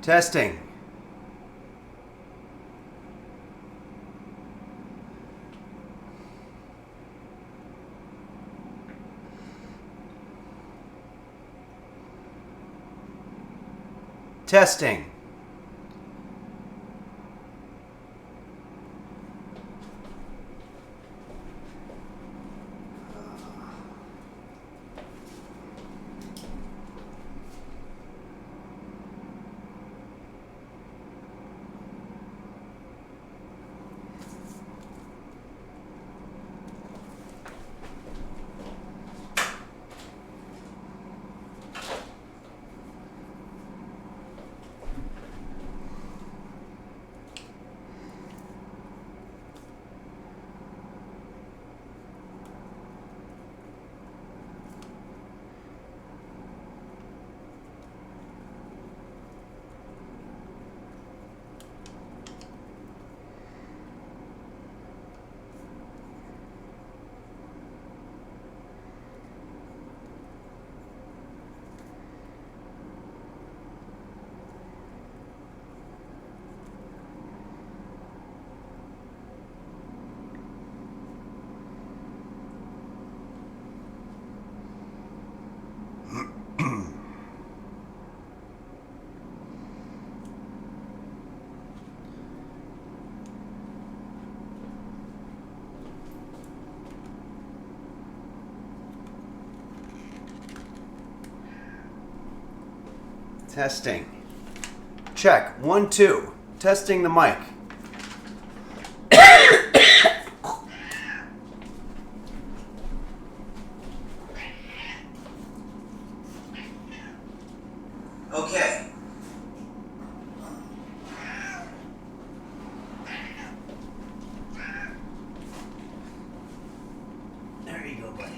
Testing. Testing. Testing. Check. 1, 2. Testing the mic. Okay. There you go, buddy.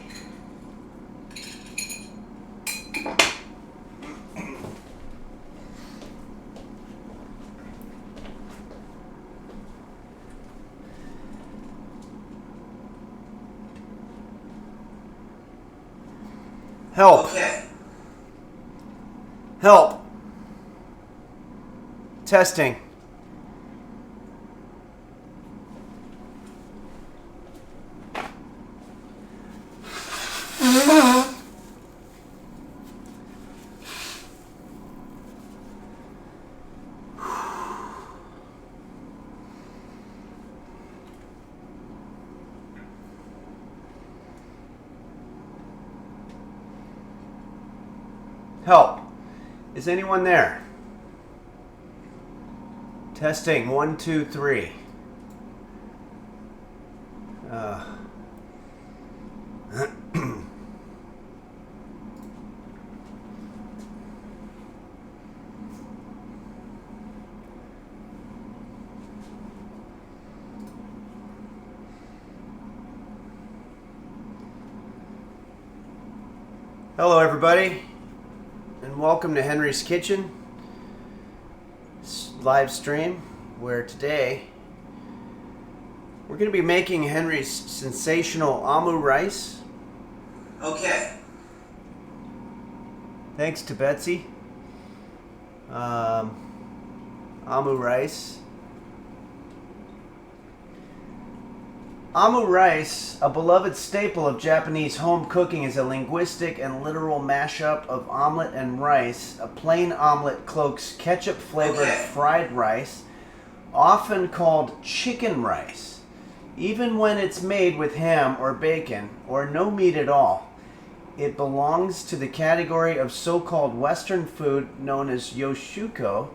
Help. Okay. Help. Testing. Help. Is anyone there? Testing. 1, 2, 3. Hello, everybody, and welcome to Henry's Kitchen live stream, where today we're going to be making Henry's sensational Omurice. Okay. Thanks to Betsy. Omurice. Omurice, a beloved staple of Japanese home cooking, is a linguistic and literal mashup of omelet and rice. A plain omelet cloaks ketchup-flavored fried rice, often called chicken rice, even when it's made with ham or bacon, or no meat at all. It belongs to the category of so-called Western food known as yoshuko.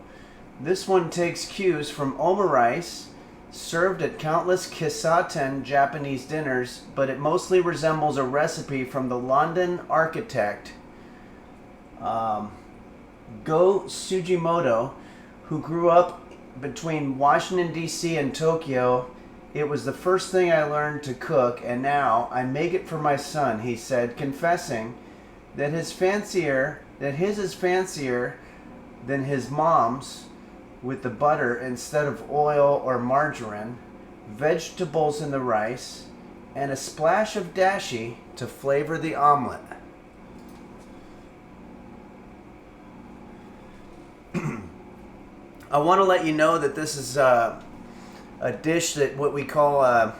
This one takes cues from omurice, served at countless kisaten Japanese dinners, but it mostly resembles a recipe from the London architect Go Sugimoto, who grew up between Washington, D.C. and Tokyo. It was the first thing I learned to cook, and now I make it for my son, he said, confessing that his is fancier than his mom's, with the butter instead of oil or margarine, vegetables in the rice, and a splash of dashi to flavor the omelet. I want to let you know that this is a dish that what we call a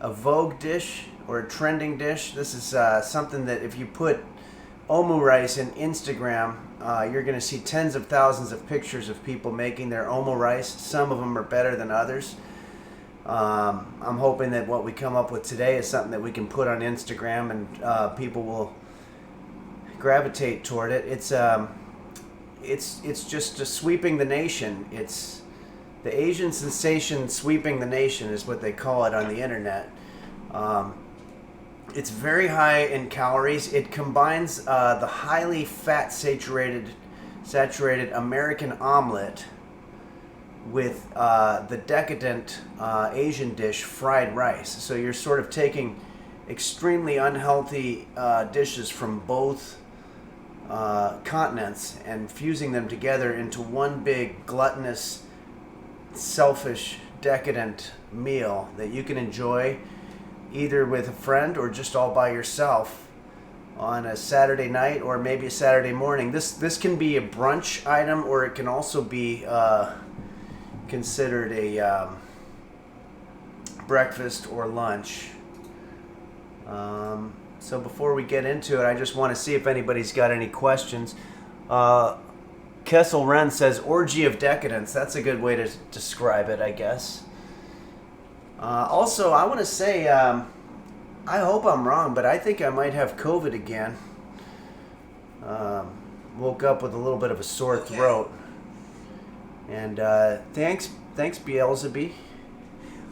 Vogue dish or a trending dish. This is something that if you put Omurice in Instagram, you're going to see tens of thousands of pictures of people making their Omurice. Some of them are better than others. I'm hoping that what we come up with today is something that we can put on Instagram and people will gravitate toward it. It's just sweeping the nation. It's the Asian sensation sweeping the nation is what they call it on the internet. It's very high in calories. It combines the highly fat saturated American omelet with the decadent Asian dish fried rice. So you're sort of taking extremely unhealthy dishes from both continents and fusing them together into one big gluttonous, selfish, decadent meal that you can enjoy either with a friend or just all by yourself on a Saturday night or maybe a Saturday morning. This can be a brunch item, or it can also be considered a breakfast or lunch. So before we get into it, I just want to see if anybody's got any questions. Kessel Wren says, orgy of decadence. That's a good way to describe it, I guess. Also, I want to say, I hope I'm wrong, but I think I might have COVID again. Woke up with a little bit of a sore throat. And thanks Beelzebub.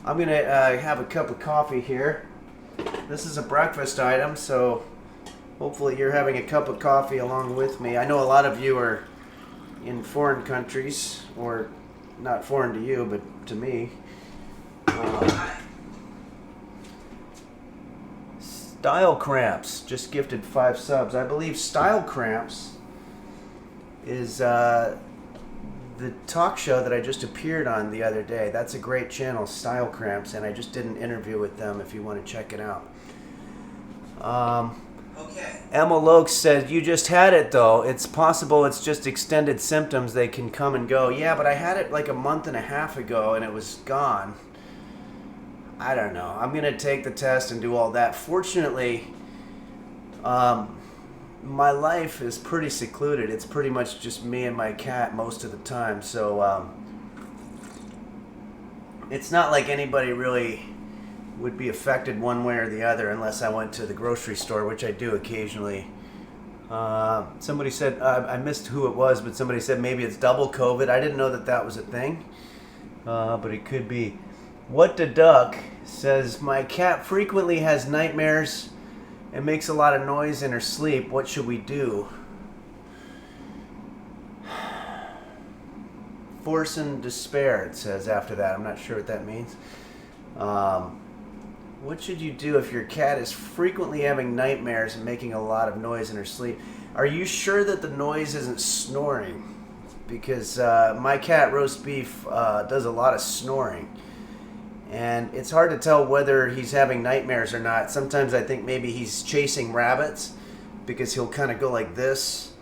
I'm going to have a cup of coffee here. This is a breakfast item, so hopefully you're having a cup of coffee along with me. I know a lot of you are in foreign countries, or not foreign to you, but to me. Style Cramps just gifted 5 subs. I believe Style Cramps is the talk show that I just appeared on the other day. That's a great channel, Style Cramps, and I just did an interview with them if you want to check it out. Okay. Emma Lokes said, you just had it though. It's possible it's just extended symptoms. They can come and go. Yeah, but I had it like a month and a half ago and it was gone. I don't know. I'm going to take the test and do all that. Fortunately, my life is pretty secluded. It's pretty much just me and my cat most of the time. So it's not like anybody really would be affected one way or the other unless I went to the grocery store, which I do occasionally. Somebody said, I missed who it was, but somebody said maybe it's double COVID. I didn't know that that was a thing, but it could be. What the Duck says, my cat frequently has nightmares and makes a lot of noise in her sleep. What should we do? Force and despair, it says after that. I'm not sure what that means. What should you do if your cat is frequently having nightmares and making a lot of noise in her sleep? Are you sure that the noise isn't snoring? Because my cat, Roast Beef, does a lot of snoring. And it's hard to tell whether he's having nightmares or not. Sometimes I think maybe he's chasing rabbits because he'll kind of go like this.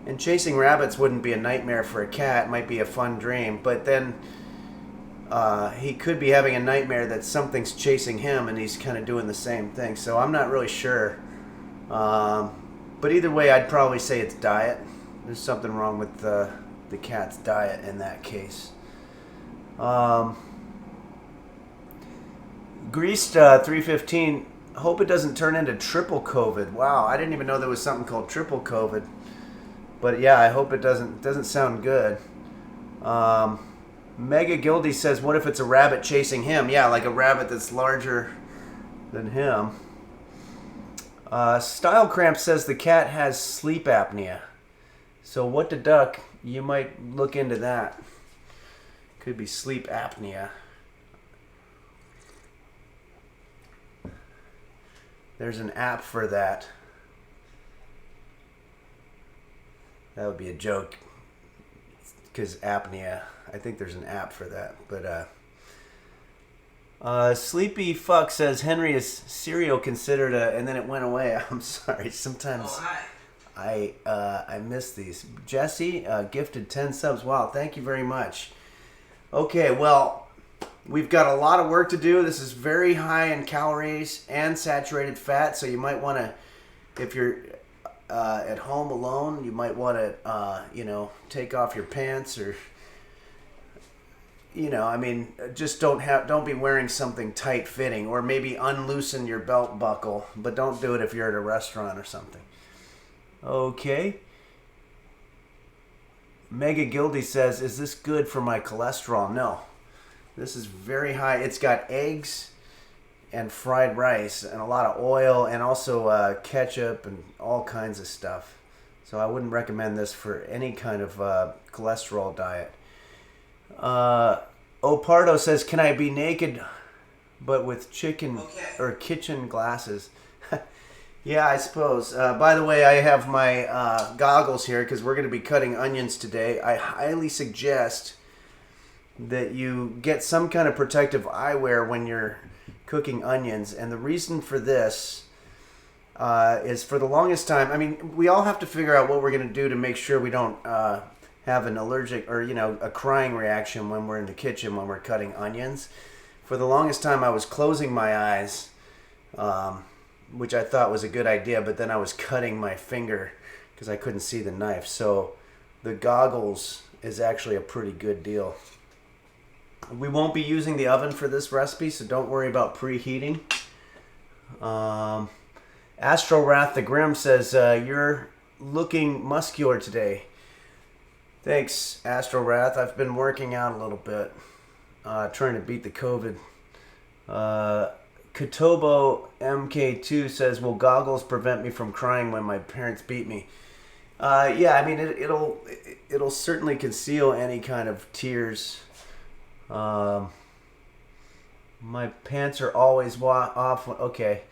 And chasing rabbits wouldn't be a nightmare for a cat. It might be a fun dream. But then he could be having a nightmare that something's chasing him and he's kind of doing the same thing. So I'm not really sure. But either way, I'd probably say it's diet. There's something wrong with the cat's diet in that case. Greased 315, hope it doesn't turn into triple COVID. Wow, I didn't even know there was something called triple COVID. But yeah, I hope it doesn't sound good. Mega Gildy says, what if it's a rabbit chasing him? Yeah, like a rabbit that's larger than him. Style Cramp says the cat has sleep apnea. So what the duck, you might look into that. Could be sleep apnea. There's an app for that. That would be a joke, because apnea. I think there's an app for that. But Sleepy Fuck says, Henry, is cereal considered a... And then it went away. I'm sorry. Sometimes I missed these. Jesse gifted 10 subs. Wow, thank you very much. Okay, well, we've got a lot of work to do. This is very high in calories and saturated fat, so you might want to, if you're at home alone, you might want to, take off your pants or, just don't be wearing something tight fitting, or maybe unloosen your belt buckle, but don't do it if you're at a restaurant or something. Okay. Mega Gildy says, is this good for my cholesterol? No. This is very high. It's got eggs and fried rice and a lot of oil and also ketchup and all kinds of stuff. So I wouldn't recommend this for any kind of cholesterol diet. Opardo says, can I be naked but with chicken or kitchen glasses? Yeah, I suppose. By the way, I have my goggles here because we're going to be cutting onions today. I highly suggest that you get some kind of protective eyewear when you're cooking onions. And the reason for this is, for the longest time, we all have to figure out what we're going to do to make sure we don't have an allergic or, a crying reaction when we're in the kitchen when we're cutting onions. For the longest time, I was closing my eyes, which I thought was a good idea, but then I was cutting my finger because I couldn't see the knife. So the goggles is actually a pretty good deal. We won't be using the oven for this recipe, so don't worry about preheating. Astro Wrath the Grim says, you're looking muscular today. Thanks, Astro Wrath. I've been working out a little bit, trying to beat the COVID. Kotobo MK2 says, will goggles prevent me from crying when my parents beat me? It'll certainly conceal any kind of tears. My pants are always off. Okay.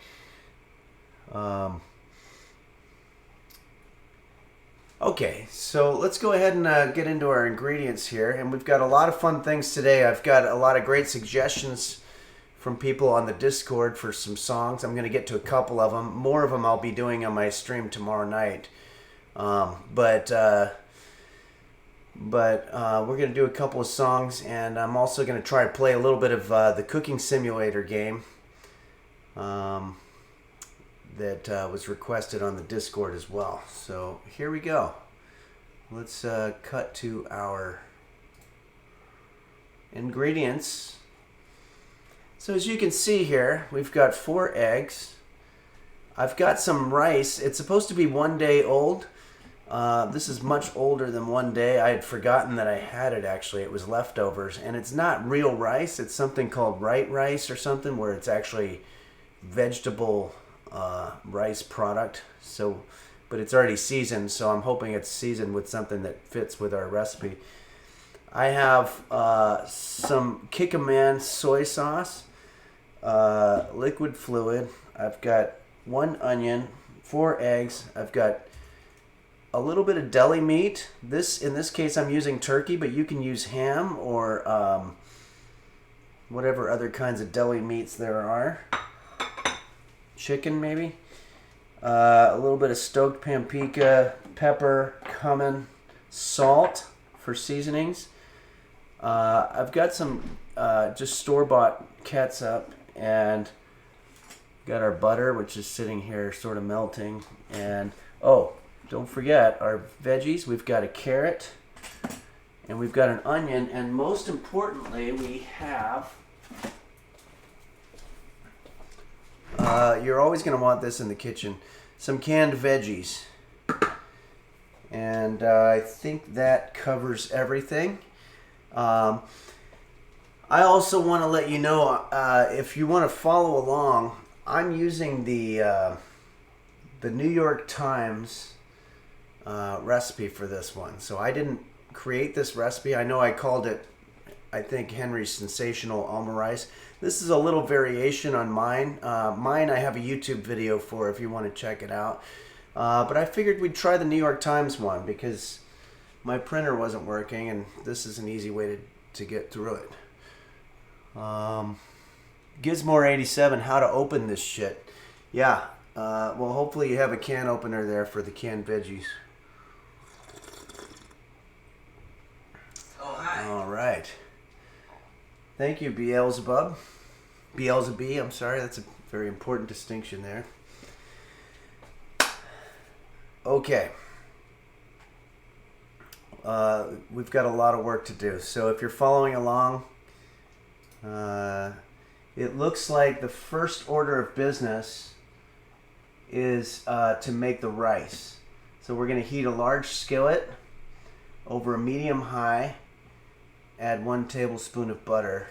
Okay, so let's go ahead and get into our ingredients here. And we've got a lot of fun things today. I've got a lot of great suggestions from people on the Discord for some songs. I'm going to get to a couple of them. More of them I'll be doing on my stream tomorrow night. But we're going to do a couple of songs, and I'm also going to try to play a little bit of the cooking simulator game that was requested on the Discord as well. So here we go. Let's cut to our ingredients. So as you can see here, we've got 4 eggs. I've got some rice. It's supposed to be 1 day old. This is much older than 1 day. I had forgotten that I had it, actually. It was leftovers. And it's not real rice. It's something called white rice or something, where it's actually vegetable rice product. So, but it's already seasoned, so I'm hoping it's seasoned with something that fits with our recipe. I have some Kikkoman soy sauce, liquid fluid. I've got 1 onion, 4 eggs. I've got a little bit of deli meat. In this case, I'm using turkey, but you can use ham or whatever other kinds of deli meats there are. Chicken, maybe. A little bit of stoked paprika, pepper, cumin, salt for seasonings. I've got some just store-bought ketchup, and got our butter, which is sitting here sort of melting. And don't forget our veggies. We've got a carrot, and we've got an onion, and most importantly, we have, you're always going to want this in the kitchen, some canned veggies. And I think that covers everything. I also want to let you know, if you want to follow along, I'm using the New York Times recipe for this one. So I didn't create this recipe. I know I called it, I think, Henry's Sensational Omurice. This is a little variation on mine. Mine I have a YouTube video for if you want to check it out. But I figured we'd try the New York Times one because my printer wasn't working, and this is an easy way to get through it. Gizmore87, how to open this shit. Yeah, Well, hopefully you have a can opener there for the canned veggies. Oh, hi. All right. Thank you, Beelzebub. Beelzebub, I'm sorry. That's a very important distinction there. Okay. We've got a lot of work to do. So if you're following along, it looks like the first order of business is to make the rice. So we're going to heat a large skillet over a medium high, add 1 tablespoon of butter.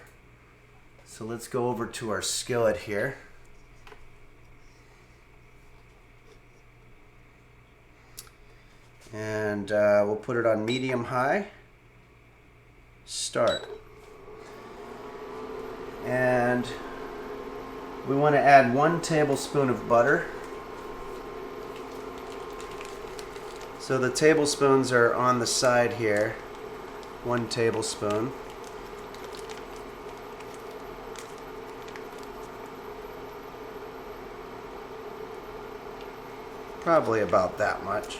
So let's go over to our skillet here. And we'll put it on medium high. Start. And we want to add 1 tablespoon of butter. So the tablespoons are on the side here. 1 tablespoon. Probably about that much.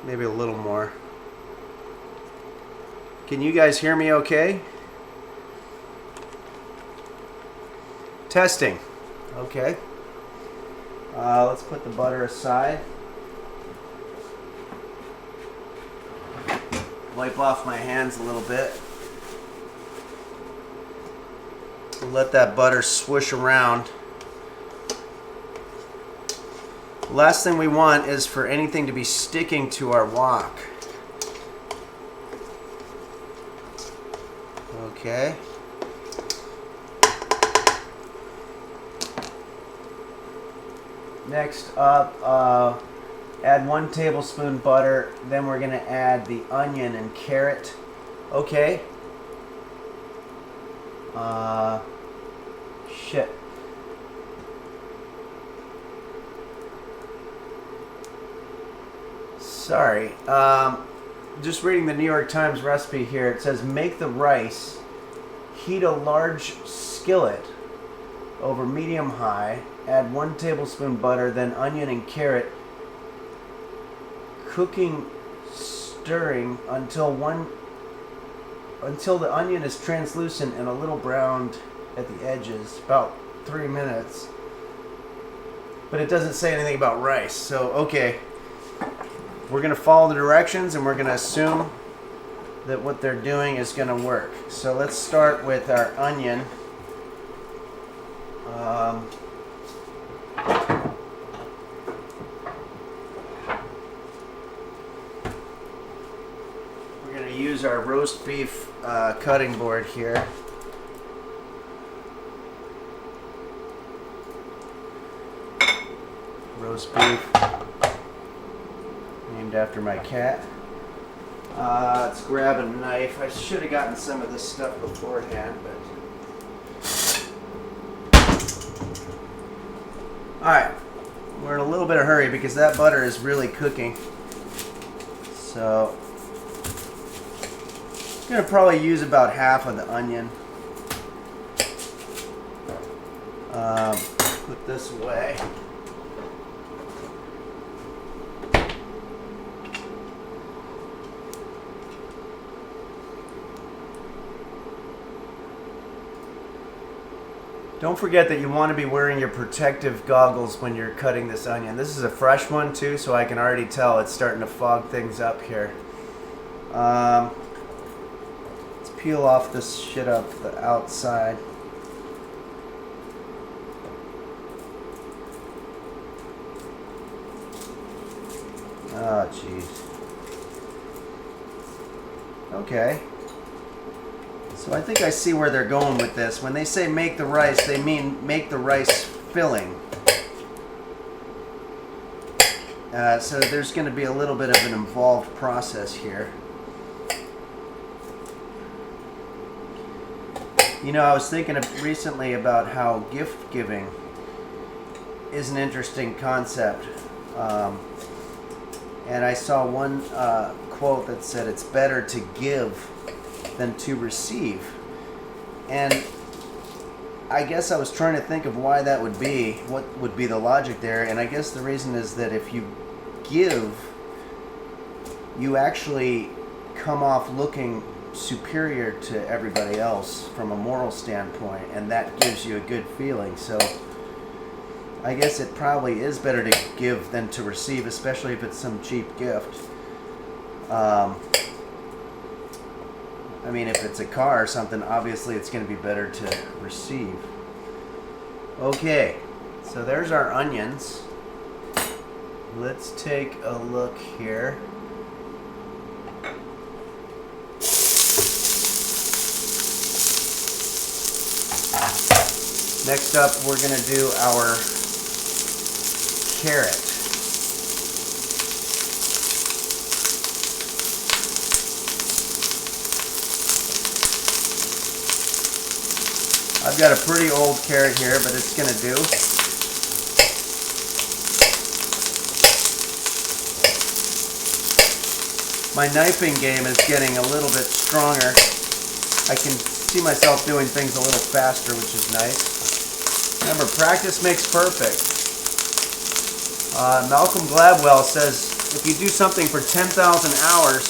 Maybe a little more. Can you guys hear me okay? Testing. Okay. Let's put the butter aside. Wipe off my hands a little bit. We'll let that butter swoosh around. The last thing we want is for anything to be sticking to our wok. Okay. Next up, add 1 tablespoon butter. Then we're going to add the onion and carrot. Okay. Shit. Sorry. Just reading the New York Times recipe here. It says make the rice, heat a large skillet over medium high, add 1 tablespoon butter, then onion and carrot, cooking, stirring until the onion is translucent and a little browned at the edges, about 3 minutes. But it doesn't say anything about rice. So, okay. We're going to follow the directions and we're going to assume that what they're doing is going to work. So let's start with our onion. We're going to use our roast beef cutting board here. Roast beef. Named after my cat. Let's grab a knife. I should have gotten some of this stuff beforehand, but... Alright. We're in a little bit of a hurry because that butter is really cooking. So... I'm going to probably use about half of the onion. Put this away. Don't forget that you want to be wearing your protective goggles when you're cutting this onion. This is a fresh one too, so I can already tell it's starting to fog things up here. Let's peel off this shit up the outside. Oh, jeez. Okay. So I think I see where they're going with this. When they say make the rice, they mean make the rice filling. So there's going to be a little bit of an involved process here. You know, I was thinking recently about how gift giving is an interesting concept. And I saw one quote that said it's better to give than to receive. And I guess I was trying to think of why that would be, what would be the logic there, and I guess the reason is that if you give, you actually come off looking superior to everybody else from a moral standpoint, and that gives you a good feeling. So I guess it probably is better to give than to receive, especially if it's some cheap gift. I mean, if it's a car or something, obviously it's going to be better to receive. Okay, so there's our onions. Let's take a look here. Next up, we're going to do our carrot. I've got a pretty old carrot here, but it's going to do. My knifing game is getting a little bit stronger. I can see myself doing things a little faster, which is nice. Remember, practice makes perfect. Malcolm Gladwell says, if you do something for 10,000 hours,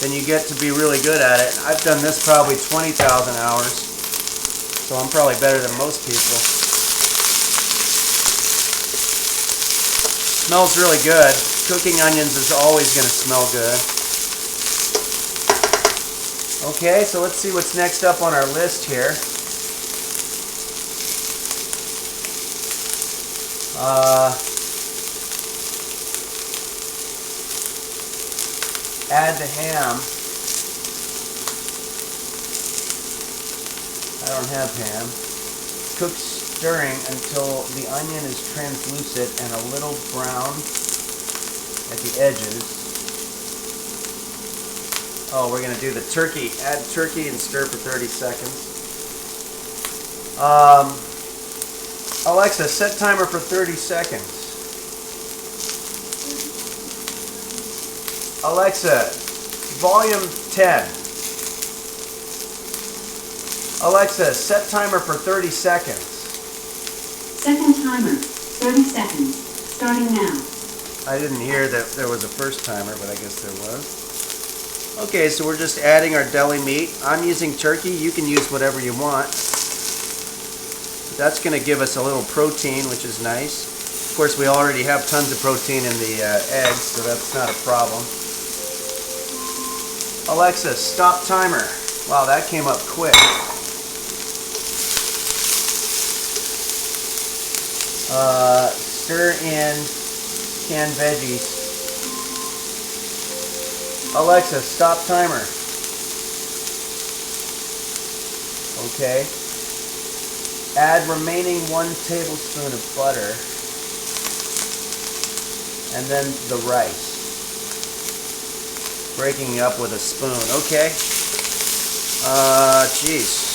then you get to be really good at it. I've done this probably 20,000 hours, so I'm probably better than most people. Smells really good. Cooking onions is always going to smell good. Okay, so let's see what's next up on our list here. Add the ham. I don't have ham. Cook stirring until the onion is translucent and a little brown at the edges. Oh, we're going to do the turkey. Add turkey and stir for 30 seconds. Alexa, set timer for 30 seconds. Alexa, volume 10. Alexa, set timer for 30 seconds. Second timer, 30 seconds, starting now. I didn't hear that there was a first timer, but I guess there was. Okay, so we're just adding our deli meat. I'm using turkey. You can use whatever you want. That's going to give us a little protein, which is nice. Of course, we already have tons of protein in the eggs, so that's not a problem. Alexa, stop timer. Wow, that came up quick. Stir in canned veggies. Alexa, stop timer. Okay. Add remaining 1 tablespoon of butter. And then the rice. Breaking it up with a spoon. Okay. Jeez.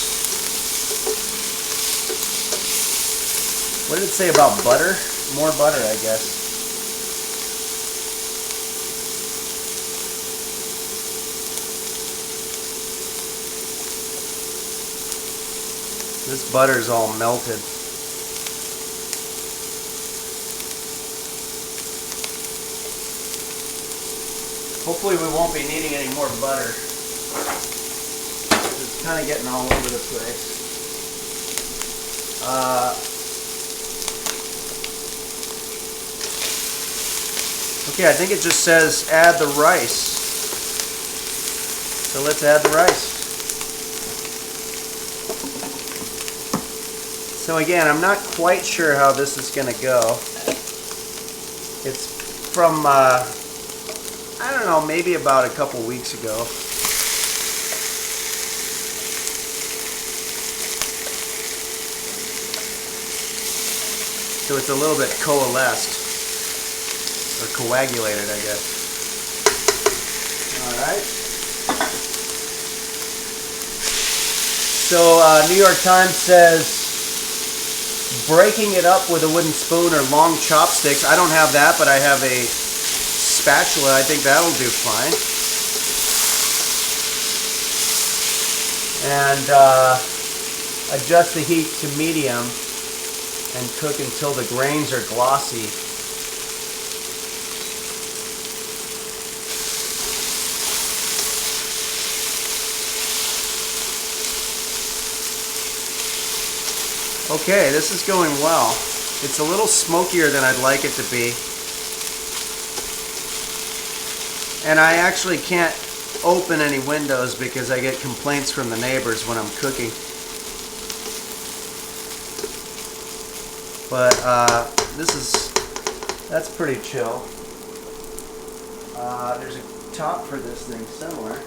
What did it say about butter? More butter, I guess. This butter's all melted. Hopefully we won't be needing any more butter. It's kind of getting all over the place. Okay, I think it just says add the rice. So let's add the rice. So again, I'm not quite sure how this is going to go. It's from, I don't know, maybe about a couple weeks ago. So it's a little bit coalesced, or coagulated, I guess. All right. So New York Times says, breaking it up with a wooden spoon or long chopsticks. I don't have that, but I have a spatula. I think that'll do fine. And Adjust the heat to medium and cook until the grains are glossy. Okay, this is going well. It's a little smokier than I'd like it to be. And I actually can't open any windows because I get complaints from the neighbors when I'm cooking. But that's pretty chill. There's a top for this thing somewhere.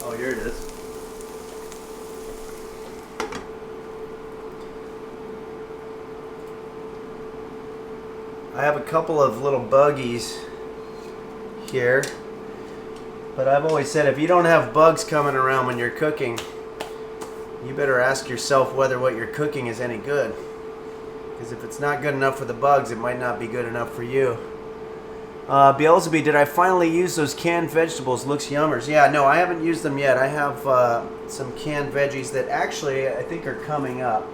Oh, here it is. I have a couple of little buggies here, but I've always said if you don't have bugs coming around when you're cooking, you better ask yourself whether what you're cooking is any good. Because if it's not good enough for the bugs, it might not be good enough for you. Beelzebub, did I finally use those canned vegetables? Looks yummers. Yeah, no, I haven't used them yet. I have some canned veggies that actually I think are coming up.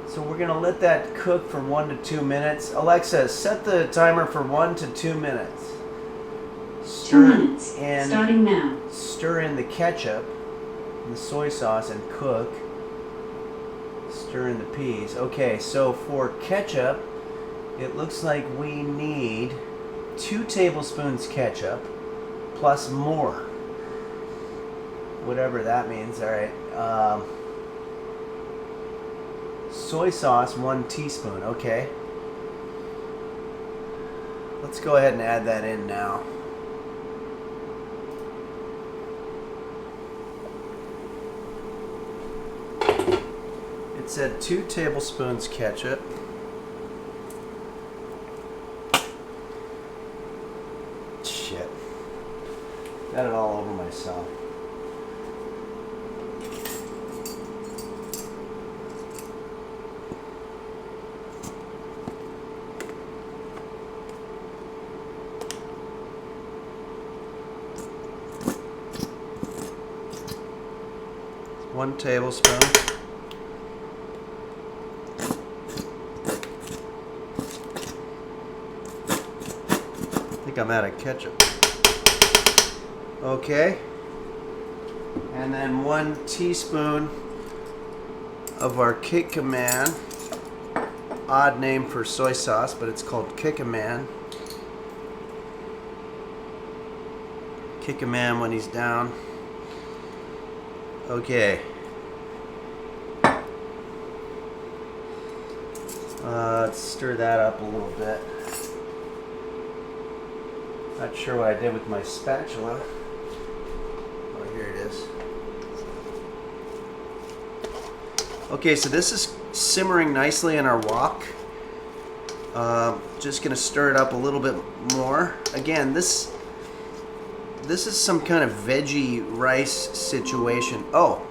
So we're going to let that cook for 1 to 2 minutes. Alexa, set the timer for 1 to 2 minutes. 2 minutes, starting now. Stir in the ketchup and the soy sauce and cook. Stir in the peas. Okay, so for ketchup, it looks like we need 2 tablespoons ketchup plus more. Whatever that means. All right. Soy sauce, 1 teaspoon. Okay. Let's go ahead and add that in now. It said 2 tablespoons ketchup. Shit. Got it all over myself. One tablespoon. I think I'm out of ketchup. Okay. And then 1 teaspoon of our Kikkoman. Odd name for soy sauce, but it's called Kikkoman. Kikkoman when he's down. Okay. Let's stir that up a little bit. Not sure what I did with my spatula. Oh, here it is. Okay, so this is simmering nicely in our wok. Just gonna stir it up a little bit more. Again, this is some kind of veggie rice situation. Oh,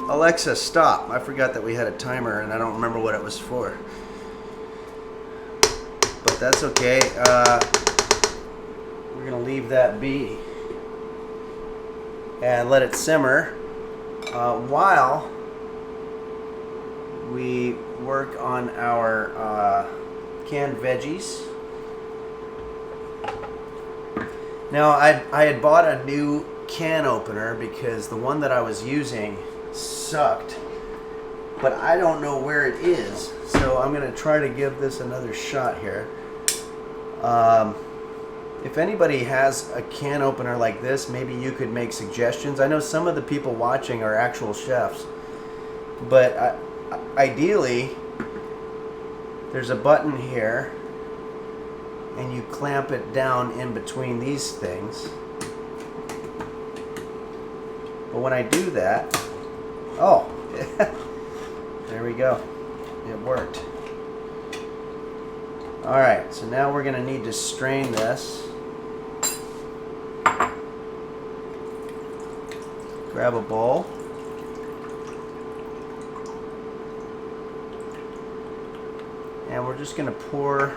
Alexa, stop. I forgot that we had a timer and I don't remember what it was for. But that's okay. We're going to leave that be and let it simmer while we work on our canned veggies. Now, I had bought a new can opener because the one that I was using sucked, but I don't know where it is, so I'm going to try to give this another shot here. If anybody has a can opener like this, maybe you could make suggestions. I know some of the people watching are actual chefs, but ideally, there's a button here, and you clamp it down in between these things. But when I do that, oh, there we go. It worked. All right, so now we're gonna need to strain this. Grab a bowl. And we're just gonna pour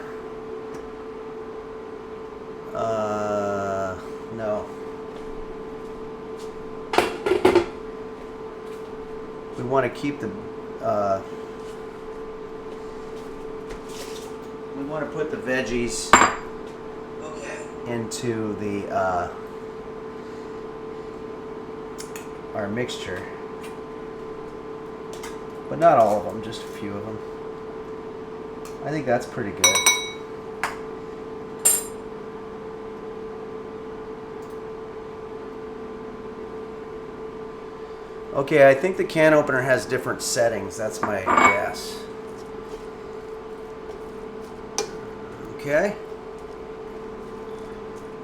want to keep the we want to put the veggies into the our mixture, but not all of them, just a few of them. I think that's pretty good. Okay, I think the can opener has different settings. That's my guess. Okay.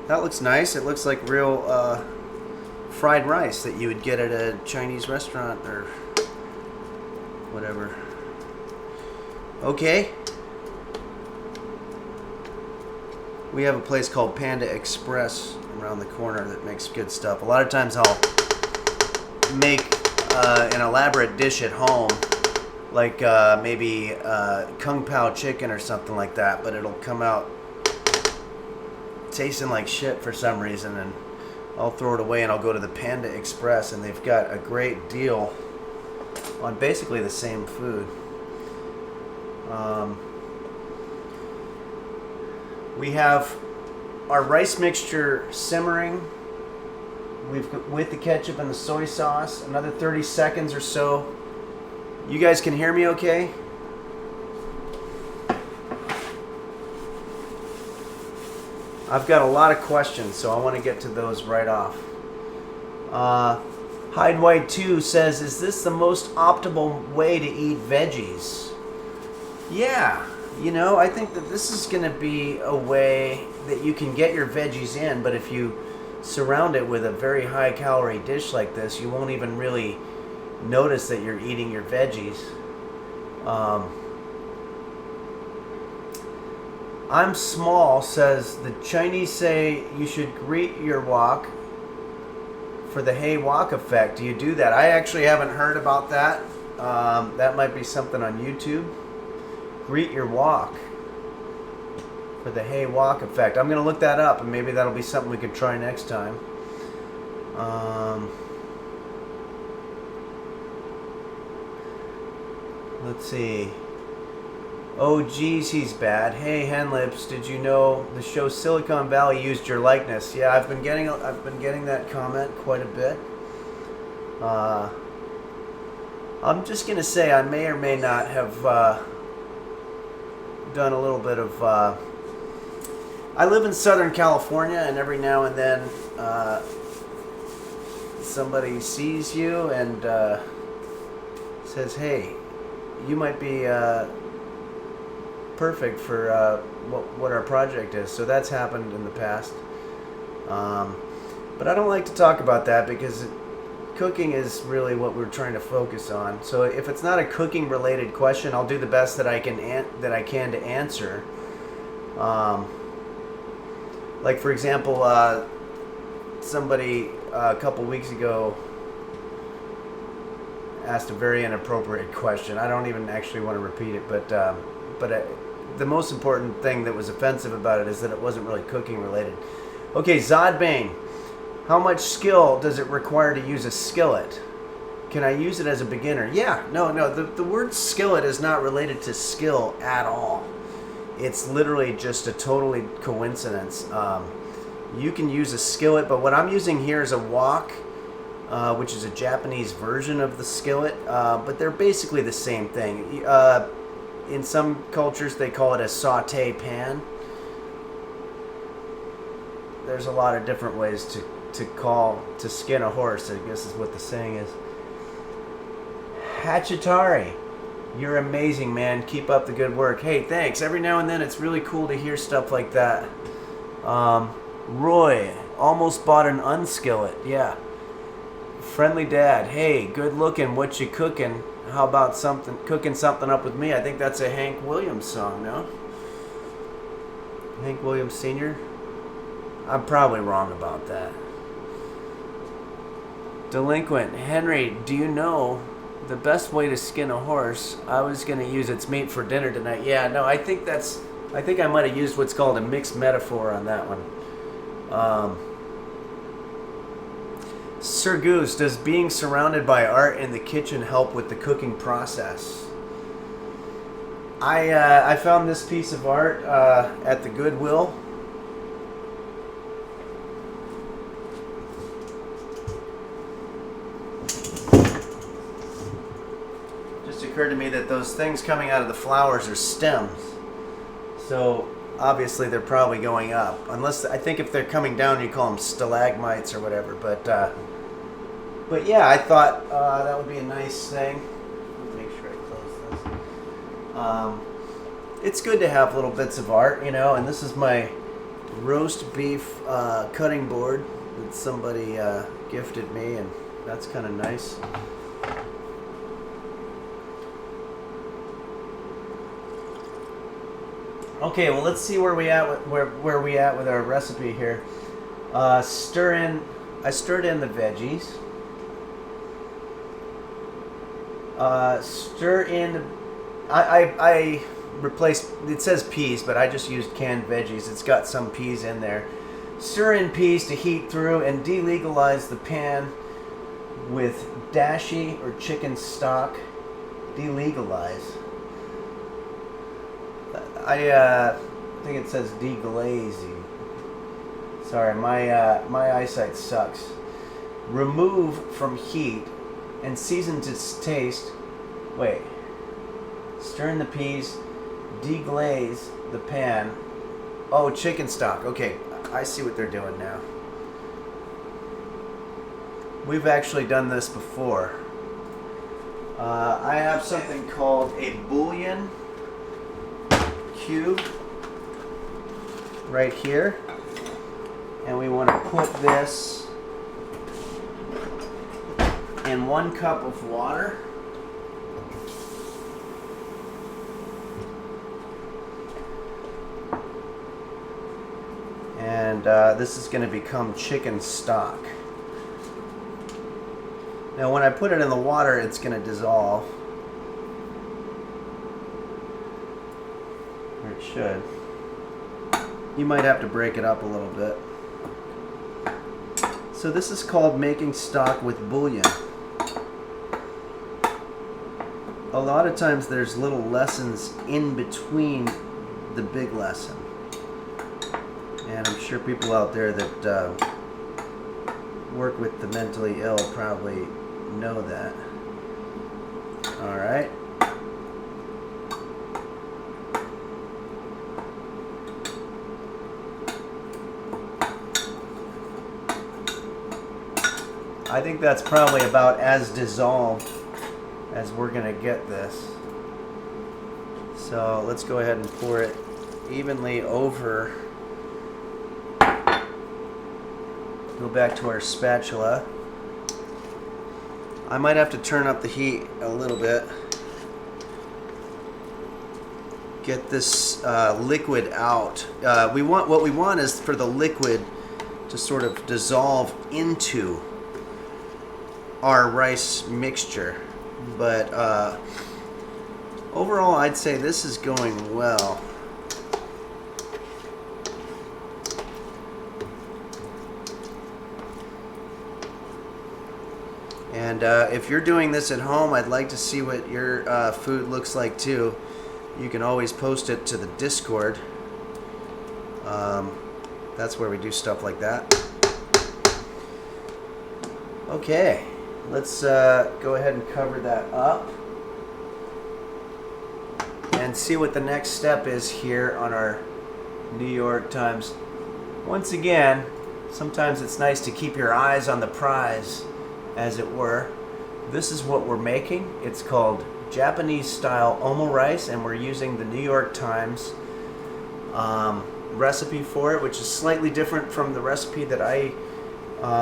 That looks nice. It looks like real fried rice that you would get at a Chinese restaurant or whatever. Okay. We have a place called Panda Express around the corner that makes good stuff. A lot of times I'll make an elaborate dish at home, like maybe Kung Pao chicken or something like that, but it'll come out tasting like shit for some reason, and I'll throw it away and I'll go to the Panda Express, and they've got a great deal on basically the same food. We have our rice mixture simmering. With the ketchup and the soy sauce. Another 30 seconds or so. You guys can hear me okay? I've got a lot of questions, so I want to get to those right off. Hide White 2 says, is this the most optimal way to eat veggies? Yeah, you know, I think that this is going to be a way that you can get your veggies in, but if you surround it with a very high calorie dish like this, you won't even really notice that you're eating your veggies. I'm Small says, the Chinese say you should greet your wok for the hey wok effect. Do you do that? I actually haven't heard about that. That might be something on YouTube. Greet your wok for the hey wok effect. I'm going to look that up, and maybe that'll be something we could try next time. Let's see. Oh geez, he's bad. Hey Henlips, did you know the show Silicon Valley used your likeness? Yeah, I've been getting that comment quite a bit. I'm just gonna say I may or may not have done a little bit of. I live in Southern California, and every now and then somebody sees you and says, "Hey, you might be perfect for what our project is." So that's happened in the past. But I don't like to talk about that because cooking is really what we're trying to focus on. So if it's not a cooking related question, I'll do the best that I can to answer. Like for example, somebody a couple weeks ago asked a very inappropriate question. I don't even actually want to repeat it, but the most important thing that was offensive about it is that it wasn't really cooking related. Okay, Zodbane, how much skill does it require to use a skillet? Can I use it as a beginner? Yeah, no, the word skillet is not related to skill at all. It's literally just a totally coincidence. You can use a skillet, but what I'm using here is a wok, which is a Japanese version of the skillet, but they're basically the same thing. In some cultures, they call it a saute pan. There's a lot of different ways to skin a horse, I guess is what the saying is. Hachitari, you're amazing, man. Keep up the good work. Hey, thanks. Every now and then, it's really cool to hear stuff like that. Roy, almost bought an unskillet. Yeah. Friendly Dad, hey, good looking. What you cooking? How about cooking something up with me? I think that's a Hank Williams song, no? Hank Williams Sr.? I'm probably wrong about that. Delinquent, Henry, do you know the best way to skin a horse? I was going to use its meat for dinner tonight. Yeah, no, I think I might have used what's called a mixed metaphor on that one. Sir Goose, does being surrounded by art in the kitchen help with the cooking process? I found this piece of art at the Goodwill. Just occurred to me that those things coming out of the flowers are stems. So obviously they're probably going up. Unless, I think if they're coming down you call them stalagmites or whatever. But yeah, I thought that would be a nice thing. Let me make sure I close this. It's good to have little bits of art, you know, and this is my roast beef cutting board that somebody gifted me, and that's kind of nice. Okay, well, let's see where we at with our recipe here. I stirred in the veggies. Stir in. I replaced. It says peas, but I just used canned veggies. It's got some peas in there. Stir in peas to heat through, and delegalize the pan with dashi or chicken stock. Delegalize. I think it says deglazing. Sorry, my eyesight sucks. Remove from heat and season to taste. Wait. Stir in the peas. Deglaze the pan. Oh, chicken stock. Okay, I see what they're doing now. We've actually done this before. I have something called a bouillon cube right here, and we want to put this in 1 cup of water. And this is going to become chicken stock. Now when I put it in the water, it's going to dissolve. Or it should. You might have to break it up a little bit. So this is called making stock with bouillon. A lot of times there's little lessons in between the big lesson. And I'm sure people out there that work with the mentally ill probably know that. Alright. I think that's probably about as dissolved as we're going to get this. So let's go ahead and pour it evenly over. Go back to our spatula. I might have to turn up the heat a little bit. Get this liquid out. What we want is for the liquid to sort of dissolve into our rice mixture. But overall, I'd say this is going well. And if you're doing this at home, I'd like to see what your food looks like too. You can always post it to the Discord. That's where we do stuff like that. Okay, let's go ahead and cover that up and see what the next step is here on our New York Times. Once again, sometimes it's nice to keep your eyes on the prize, as it were. This is what we're making. It's called Japanese style omurice, and we're using the New York Times recipe for it, which is slightly different from the recipe that I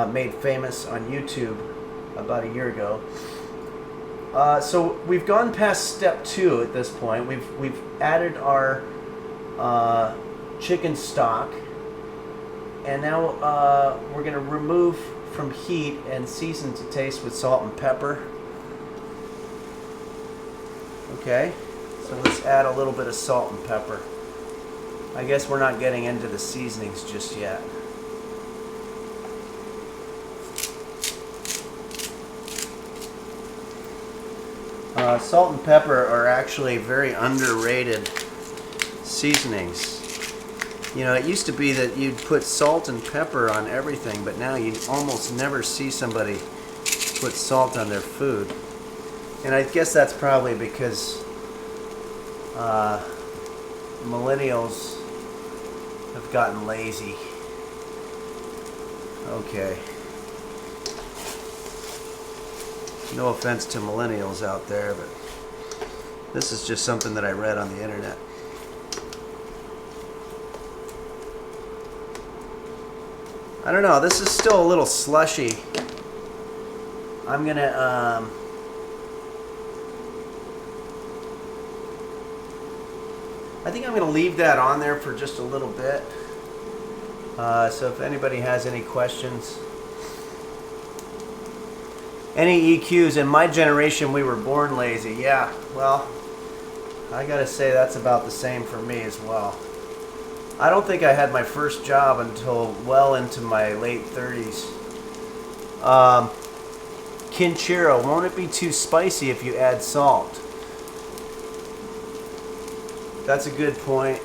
made famous on YouTube about a year ago. So we've gone past step 2 at this point. We've added our chicken stock, and now we're going to remove from heat and season to taste with salt and pepper. Okay, so let's add a little bit of salt and pepper. I guess we're not getting into the seasonings just yet. Salt and pepper are actually very underrated seasonings. You know, it used to be that you'd put salt and pepper on everything, but now you almost never see somebody put salt on their food. And I guess that's probably because millennials have gotten lazy. Okay. No offense to millennials out there, but this is just something that I read on the internet. I don't know, this is still a little slushy. I'm gonna I think I'm gonna leave that on there for just a little bit. So if anybody has any questions, any EQs, in my generation we were born lazy. Yeah, well, I gotta say that's about the same for me as well. I don't think I had my first job until well into my late 30s. Kinchiro, won't it be too spicy if you add salt? That's a good point.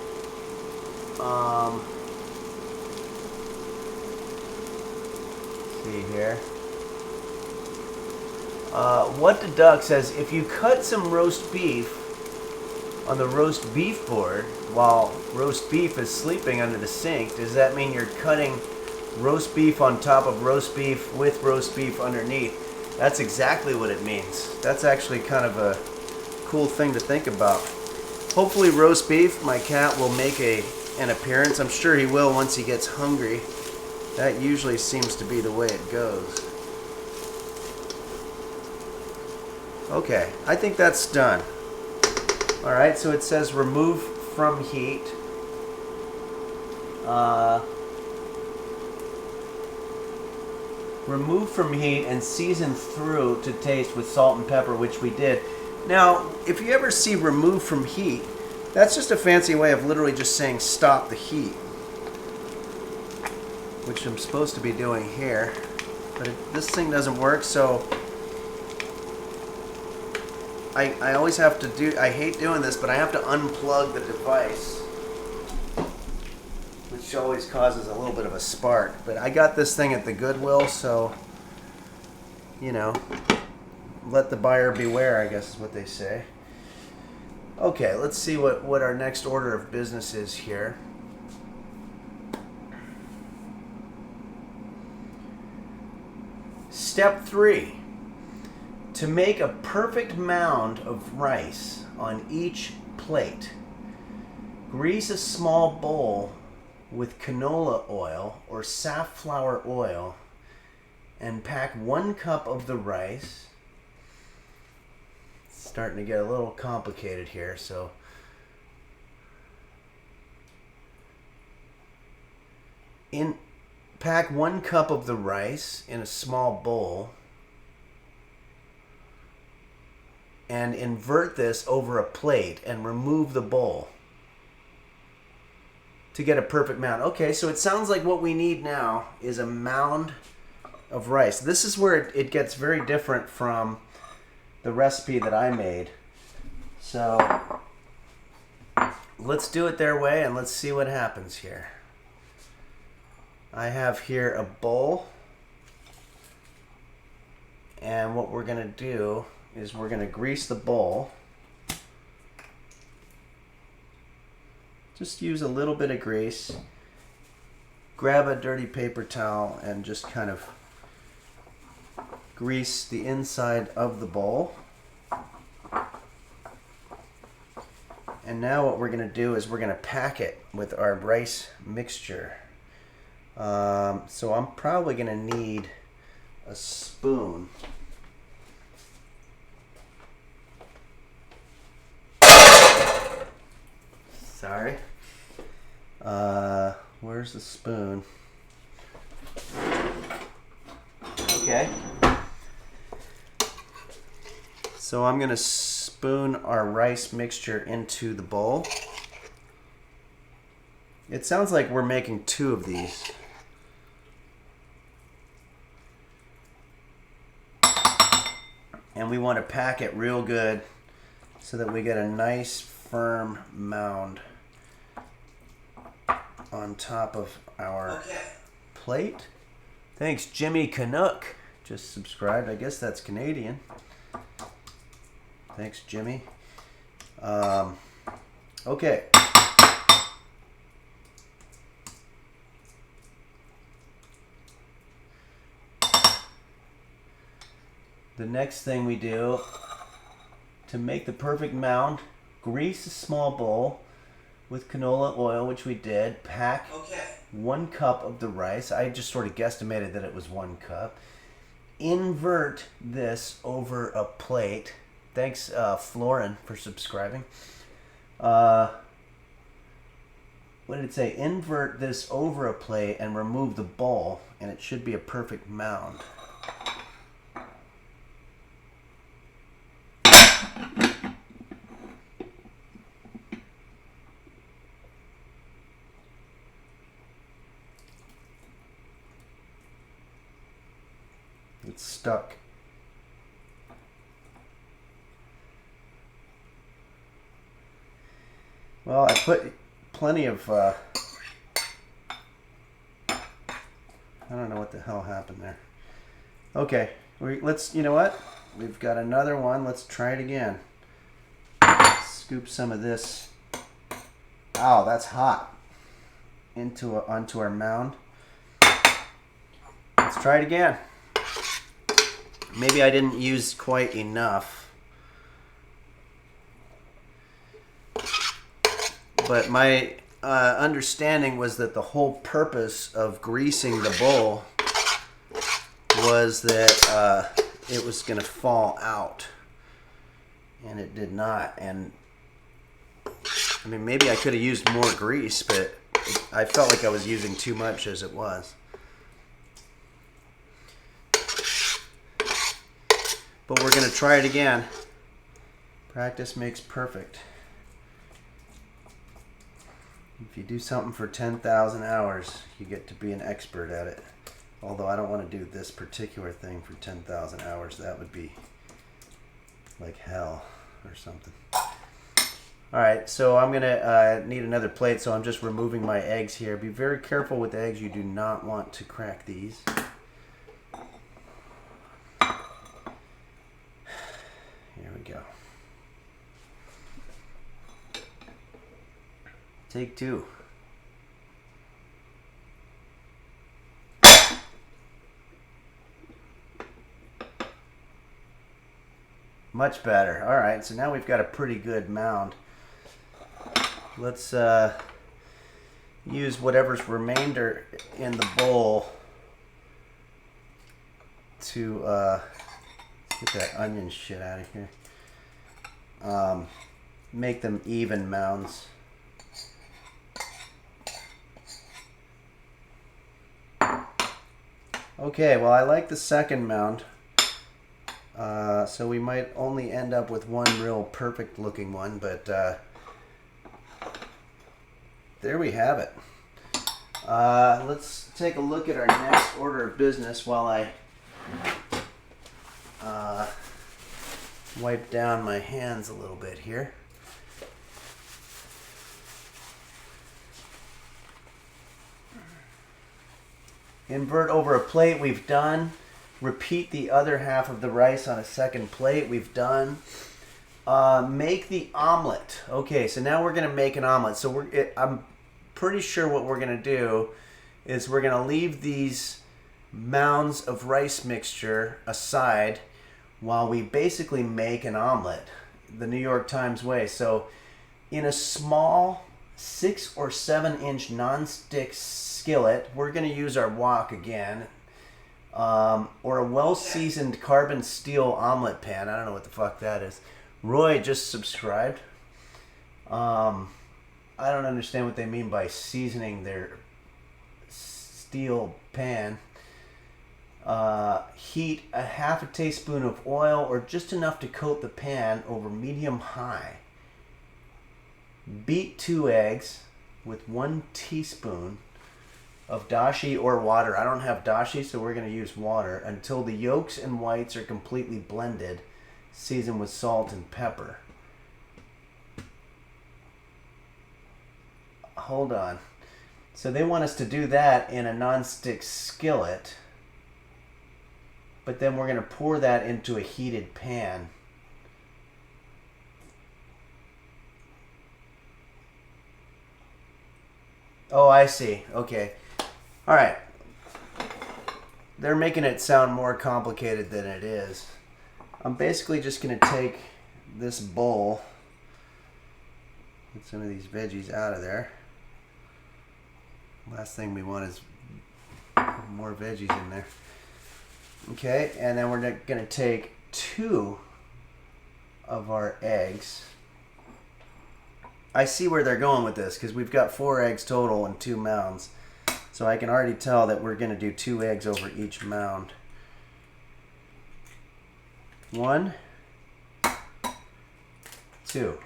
See here. What the Duck says, if you cut some roast beef on the roast beef board while roast beef is sleeping under the sink, does that mean you're cutting roast beef on top of roast beef with roast beef underneath? That's exactly what it means. That's actually kind of a cool thing to think about. Hopefully roast beef, my cat, will make an appearance. I'm sure he will once he gets hungry. That usually seems to be the way it goes. Okay, I think that's done. Alright, so it says remove from heat. Remove from heat and season through to taste with salt and pepper, which we did. Now, if you ever see remove from heat, that's just a fancy way of literally just saying stop the heat, which I'm supposed to be doing here. But this thing doesn't work, so I always have to do, I hate doing this, but I have to unplug the device, which always causes a little bit of a spark. But I got this thing at the Goodwill, so, you know, let the buyer beware, I guess is what they say. Okay, let's see what our next order of business is here. Step 3. To make a perfect mound of rice on each plate, grease a small bowl with canola oil or safflower oil and pack 1 cup of the rice. It's starting to get a little complicated here, so pack 1 cup of the rice in a small bowl and invert this over a plate and remove the bowl to get a perfect mound. Okay, so it sounds like what we need now is a mound of rice. This is where it gets very different from the recipe that I made. So let's do it their way and let's see what happens here. I have here a bowl, and what we're going to do is we're going to grease the bowl. Just use a little bit of grease. Grab a dirty paper towel and just kind of grease the inside of the bowl. And now what we're going to do is we're going to pack it with our rice mixture. So I'm probably going to need a spoon. Sorry. Where's the spoon? Okay. So I'm going to spoon our rice mixture into the bowl. It sounds like we're making 2 of these. And we want to pack it real good so that we get a nice firm mound on top of our plate. Thanks, Jimmy Canuck. Just subscribed. I guess that's Canadian. Thanks, Jimmy. Okay. The next thing we do to make the perfect mound, grease a small bowl with canola oil, which we did. Pack 1 cup of the rice. I just sort of guesstimated that it was 1 cup. Invert this over a plate. Thanks, Florin, for subscribing. What did it say? Invert this over a plate and remove the bowl, and it should be a perfect mound. It's stuck. Well, I put plenty of, I don't know what the hell happened there. Okay, let's, you know what? We've got another one. Let's try it again. Scoop some of this. Ow, that's hot. Onto our mound. Let's try it again. Maybe I didn't use quite enough. But my understanding was that the whole purpose of greasing the bowl was that it was going to fall out. And it did not. And I mean, maybe I could have used more grease, but I felt like I was using too much as it was. But we're going to try it again. Practice makes perfect. If you do something for 10,000 hours, you get to be an expert at it. Although I don't want to do this particular thing for 10,000 hours. That would be like hell or something. Alright, so I'm going to need another plate, so I'm just removing my eggs here. Be very careful with eggs. You do not want to crack these. Here we go. Take 2. Much better. All right, so now we've got a pretty good mound. Let's use whatever's remainder in the bowl to get that onion shit out of here. Make them even mounds. Okay, well, I like the second mound. So we might only end up with one real perfect looking one, but there we have it. Let's take a look at our next order of business while I wipe down my hands a little bit here. Invert over a plate, we've done. Repeat the other half of the rice on a second plate, we've done. Make the omelet. Okay, so now we're going to make an omelet. So I'm pretty sure what we're going to do is we're going to leave these mounds of rice mixture aside while we basically make an omelet the New York Times way. So in a small 6 or 7 inch nonstick skillet, we're going to use our wok again, or a well-seasoned carbon steel omelet pan. I don't know what the fuck that is. Roy just subscribed. I don't understand what they mean by seasoning their steel pan. Heat a half a teaspoon of oil or just enough to coat the pan over medium-high. Beat 2 eggs with 1 teaspoon of dashi or water. I don't have dashi, so we're going to use water until the yolks and whites are completely blended. season with salt and pepper. Hold on. So they want us to do that in a nonstick skillet, but then we're going to pour that into a heated pan. Oh, I see. Okay. All right. They're making it sound more complicated than it is. I'm basically just going to take this bowl, get some of these veggies out of there. Last thing we want is more veggies in there. Okay, and then we're going to take 2 of our eggs. I see where they're going with this because we've got 4 eggs total and 2 mounds. So I can already tell that we're going to do 2 eggs over each mound. 1, 2.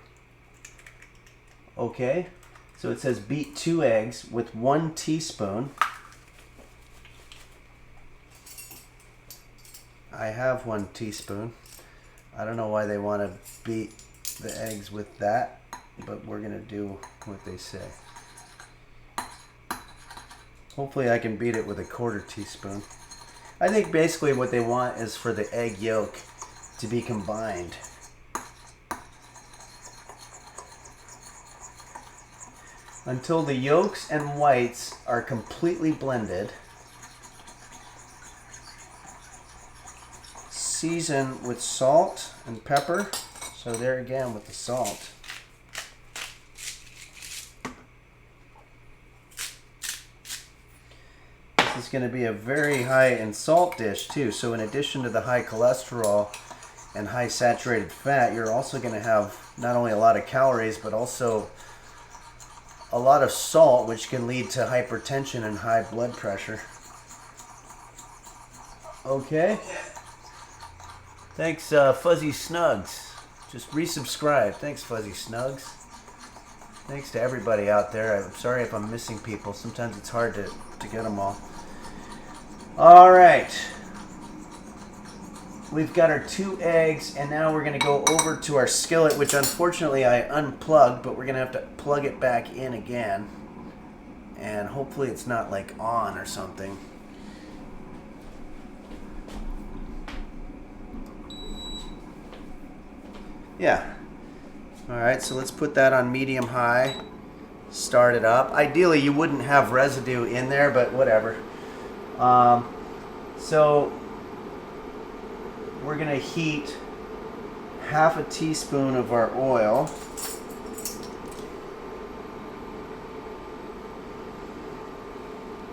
Okay, so it says beat 2 eggs with 1 teaspoon. I have 1 teaspoon. I don't know why they want to beat the eggs with that, but we're going to do what they say. Hopefully I can beat it with a 1/4 teaspoon. I think basically what they want is for the egg yolk to be combined. Until the yolks and whites are completely blended. Season with salt and pepper. So there again with the salt. This is going to be a very high in salt dish too. So in addition to the high cholesterol and high saturated fat, you're also going to have not only a lot of calories, but also a lot of salt, which can lead to hypertension and high blood pressure. Okay. Thanks, Fuzzy Snugs. Just resubscribe. Thanks, Fuzzy Snugs. Thanks to everybody out there. I'm sorry if I'm missing people. Sometimes it's hard to get them all. All right. We've got our 2 eggs, and now we're going to go over to our skillet, which unfortunately I unplugged, but we're going to have to plug it back in again. And hopefully it's not like on or something. Yeah. All right, so let's put that on medium high. Start it up. Ideally, you wouldn't have residue in there, but whatever. So we're going to heat 1/2 teaspoon of our oil.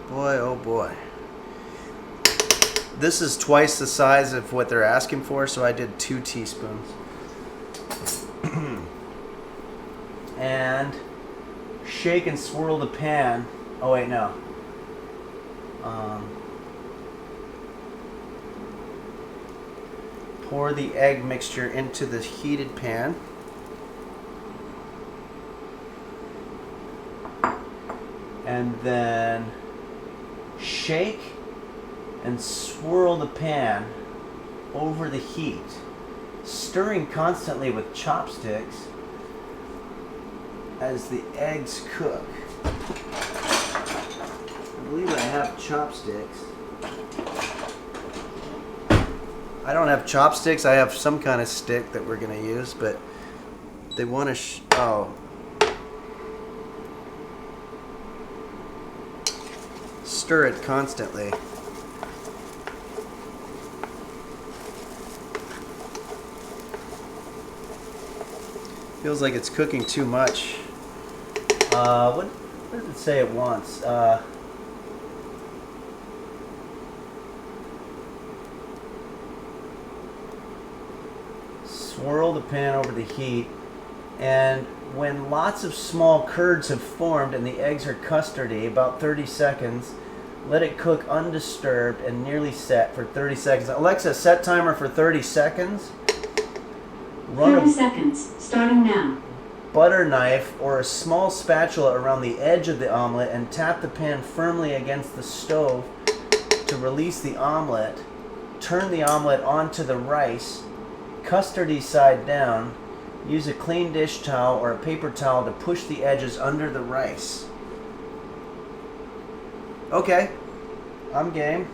Boy, oh boy. This is twice the size of what they're asking for, so I did 2 teaspoons. And shake and swirl the pan. Oh wait, no. Pour the egg mixture into the heated pan. And then shake and swirl the pan over the heat, stirring constantly with chopsticks as the eggs cook. I believe I have chopsticks. I don't have chopsticks. I have some kind of stick that we're going to use, but they want to stir it constantly. Feels like it's cooking too much. What does it say it wants? Swirl the pan over the heat, and when lots of small curds have formed and the eggs are custardy, about 30 seconds, let it cook undisturbed and nearly set for 30 seconds. Alexa, set timer for 30 seconds. 30 seconds, starting now. Butter knife or a small spatula around the edge of the omelet and tap the pan firmly against the stove to release the omelet. Turn the omelet onto the rice custardy side down. Use a clean dish towel or a paper towel to push the edges under the rice. Okay, I'm game.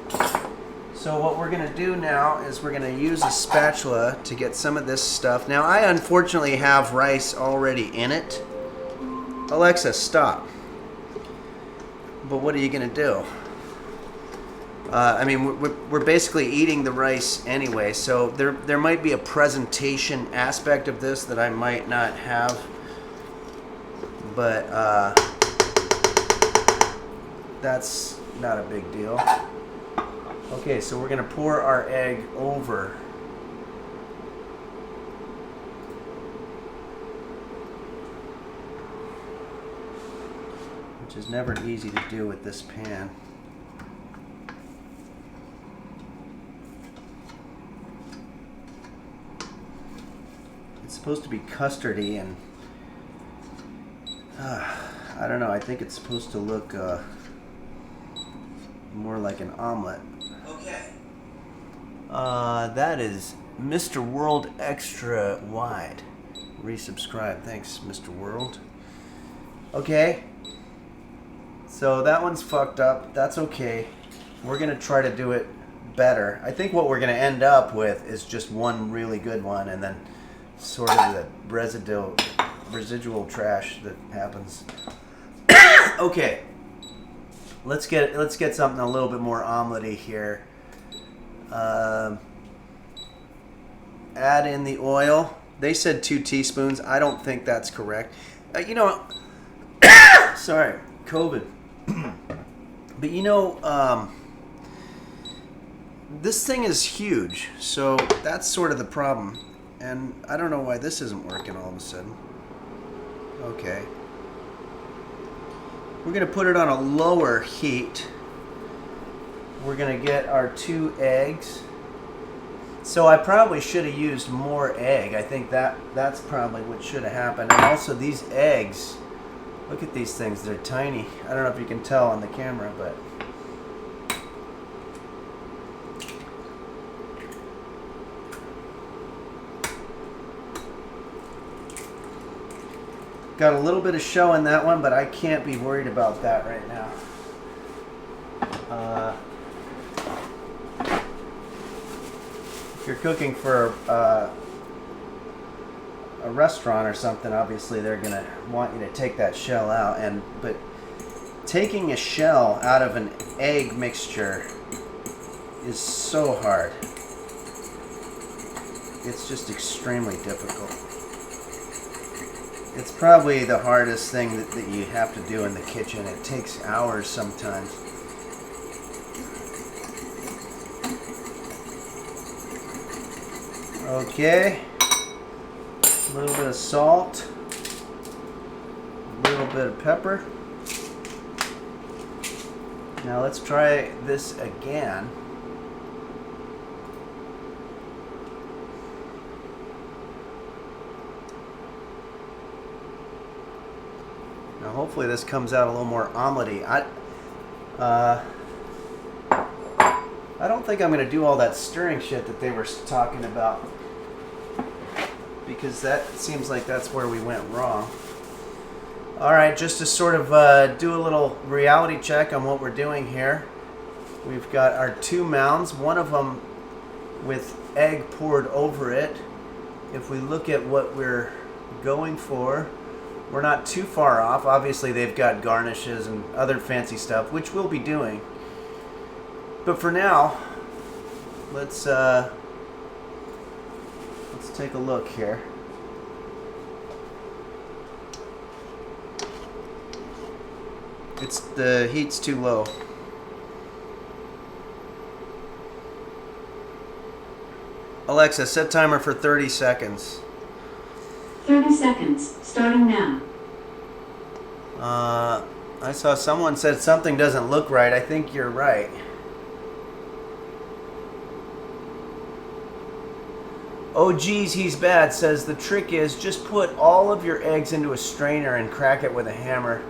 So what we're gonna do now is we're gonna use a spatula to get some of this stuff. Now I unfortunately have rice already in it. Alexa, stop. But what are you gonna do? I mean, we're basically eating the rice anyway, so there might be a presentation aspect of this that I might not have, but that's not a big deal. Okay, so we're gonna pour our egg over. Which is never easy to do with this pan. It's supposed to be custardy, and I don't know, I think it's supposed to look more like an omelet. Okay. That is Mr. World Extra Wide. Resubscribe. Thanks, Mr. World. Okay. So that one's fucked up. That's okay. We're going to try to do it better. I think what we're going to end up with is just one really good one, and then sort of the residual trash that happens. Okay. Let's get something a little bit more omelette-y here. Add in the oil. They said 2 teaspoons. I don't think that's correct. You know, sorry, COVID. But you know, this thing is huge, so that's sort of the problem. And I don't know why this isn't working all of a sudden. Okay. We're going to put it on a lower heat. We're going to get our 2 eggs. So I probably should have used more egg. I think that's probably what should have happened. And also these eggs, look at these things. They're tiny. I don't know if you can tell on the camera, but got a little bit of shell in that one, but I can't be worried about that right now. If you're cooking for a restaurant or something, obviously they're gonna want you to take that shell out. But taking a shell out of an egg mixture is so hard. It's just extremely difficult. It's probably the hardest thing that you have to do in the kitchen. It takes hours sometimes. Okay. A little bit of salt. A little bit of pepper. Now let's try this again. Now hopefully this comes out a little more omelette-y. I don't think I'm going to do all that stirring shit that they were talking about, because that seems like that's where we went wrong. Alright, just to sort of do a little reality check on what we're doing here. We've got our 2 mounds, one of them with egg poured over it. If we look at what we're going for, we're not too far off. Obviously they've got garnishes and other fancy stuff, which we'll be doing. But for now, let's take a look here. The heat's too low. Alexa, set timer for 30 seconds. 30 seconds, starting now. I saw someone said something doesn't look right. I think you're right. Oh geez, he's bad says the trick is just put all of your eggs into a strainer and crack it with a hammer.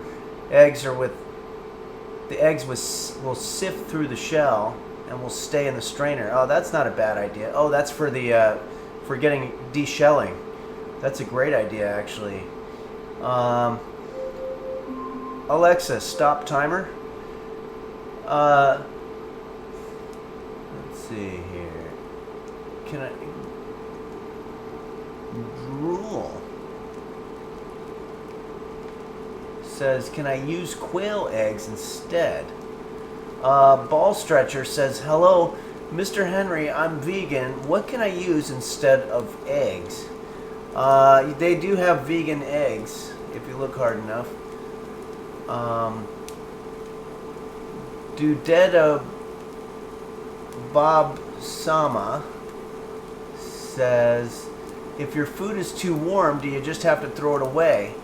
The eggs will sift through the shell and will stay in the strainer. Oh, that's not a bad idea. Oh, that's for the for getting deshelling. That's a great idea, actually. Alexa, stop timer. Let's see here. Can I... Drool says, can I use quail eggs instead? Ball Stretcher says, hello, Mr. Henry, I'm vegan. What can I use instead of eggs? They do have vegan eggs, if you look hard enough. Dudeda Bob Sama says, if your food is too warm, do you just have to throw it away?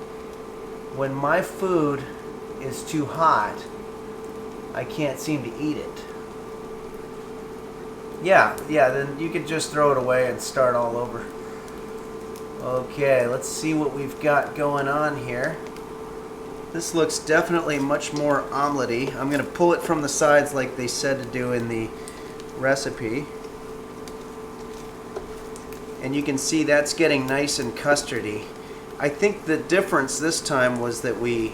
When my food is too hot, I can't seem to eat it. Yeah, then you could just throw it away and start all over. Okay, let's see what we've got going on here. This looks definitely much more omelette-y. I'm going to pull it from the sides like they said to do in the recipe. And you can see that's getting nice and custardy. I think the difference this time was that we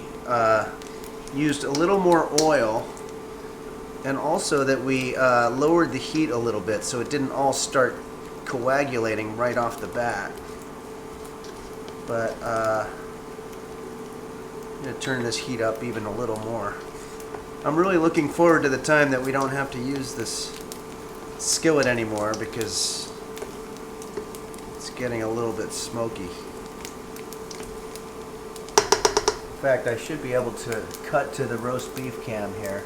used a little more oil, and also that we lowered the heat a little bit so it didn't all start coagulating right off the bat. But I'm going to turn this heat up even a little more. I'm really looking forward to the time that we don't have to use this skillet anymore, because it's getting a little bit smoky. In fact, I should be able to cut to the roast beef cam here.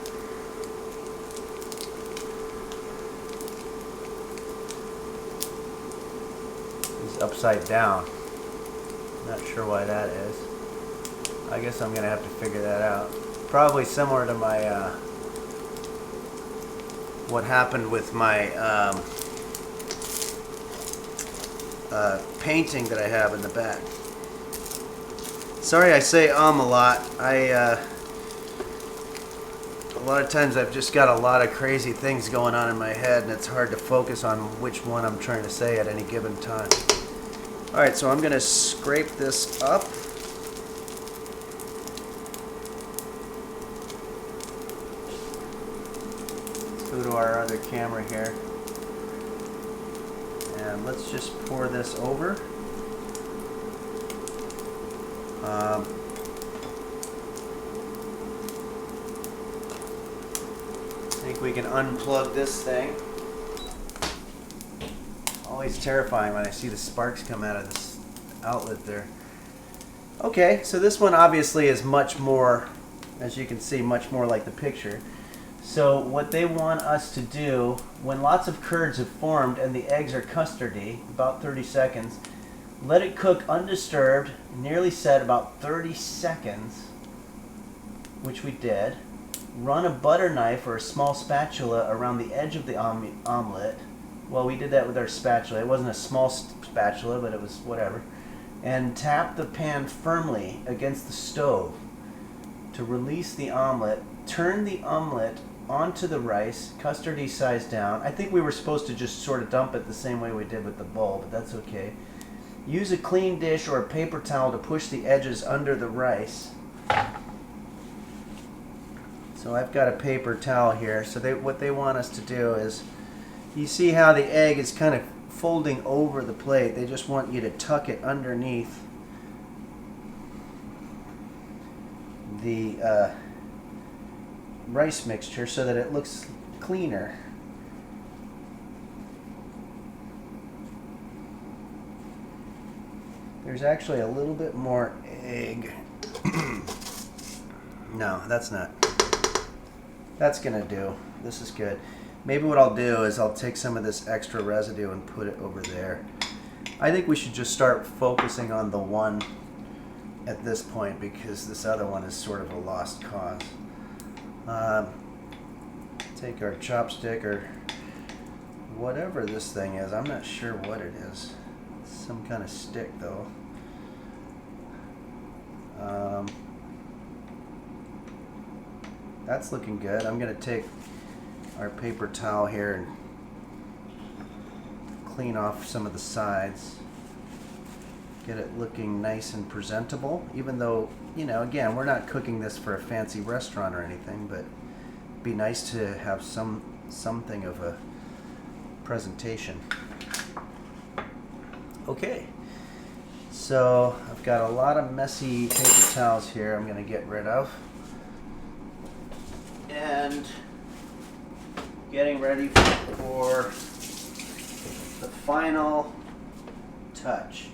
It's upside down. Not sure why that is. I guess I'm gonna have to figure that out. Probably similar to my what happened with my painting that I have in the back. Sorry I say a lot. A lot of times I've just got a lot of crazy things going on in my head, and it's hard to focus on which one I'm trying to say at any given time. Alright, so I'm going to scrape this up. Let's go to our other camera here. And let's just pour this over. I think we can unplug this thing. Always terrifying when I see the sparks come out of this outlet there. Okay, so this one obviously is much more, as you can see, much more like the picture. So what they want us to do, when lots of curds have formed and the eggs are custardy, about 30 seconds, let it cook undisturbed, nearly set, about 30 seconds, which we did. Run a butter knife or a small spatula around the edge of the omelet. Well, we did that with our spatula. It wasn't a small spatula, but it was whatever. And tap the pan firmly against the stove to release the omelet. Turn the omelet onto the rice, custardy size down. I think we were supposed to just sort of dump it the same way we did with the bowl, but that's okay. Use a clean dish or a paper towel to push the edges under the rice. So I've got a paper towel here. So what they want us to do is, you see how the egg is kind of folding over the plate. They just want you to tuck it underneath the rice mixture so that it looks cleaner. There's actually a little bit more egg. No, that's not. That's gonna do. This is good. Maybe what I'll do is I'll take some of this extra residue and put it over there. I think we should just start focusing on the one at this point, because this other one is sort of a lost cause. Take our chopstick or whatever this thing is. I'm not sure what it is. It's some kind of stick though. That's looking good. I'm going to take our paper towel here and clean off some of the sides. Get it looking nice and presentable, even though, you know, again, we're not cooking this for a fancy restaurant or anything, but it'd be nice to have something of a presentation. Okay, so I've got a lot of messy paper towels here I'm going to get rid of. And getting ready for the final touch,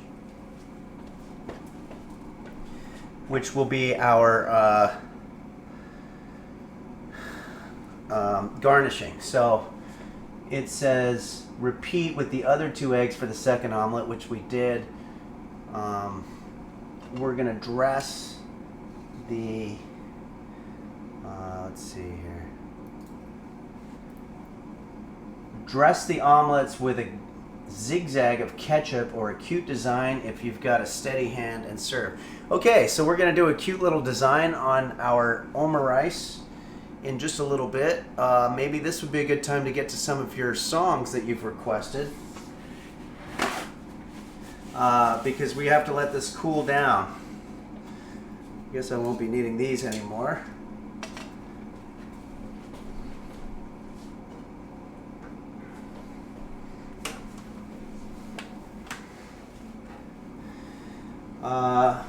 which will be our garnishing. So it says repeat with the other 2 eggs for the second omelet, which we did. We're going to dress the, let's see here. Dress the omelets with a zigzag of ketchup or a cute design if you've got a steady hand, and serve. Okay, so we're going to do a cute little design on our Omurice in just a little bit. Maybe this would be a good time to get to some of your songs that you've requested, because we have to let this cool down. I guess I won't be needing these anymore.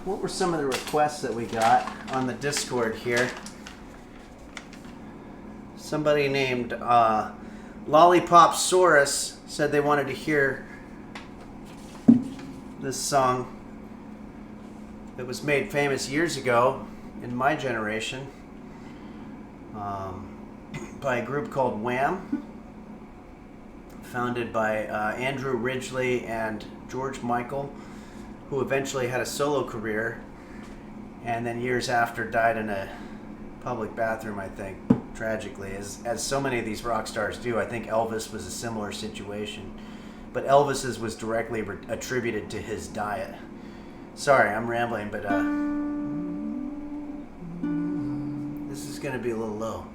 What were some of the requests that we got on the Discord here? Somebody named Lollipop Saurus said they wanted to hear this song that was made famous years ago in my generation, by a group called Wham, founded by Andrew Ridgely and George Michael, who eventually had a solo career and then years after died in a public bathroom, I think, tragically, as so many of these rock stars do. I think Elvis was a similar situation, but Elvis's was directly attributed to his diet. Sorry, I'm rambling, but this is going to be a little low.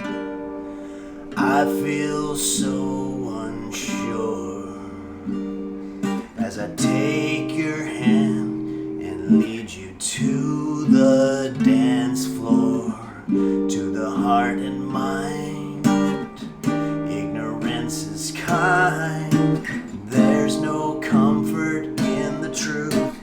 I feel so unsure as I take your hand and lead you to the dance floor, to the heart and mind. Ignorance is kind, there's no comfort in the truth.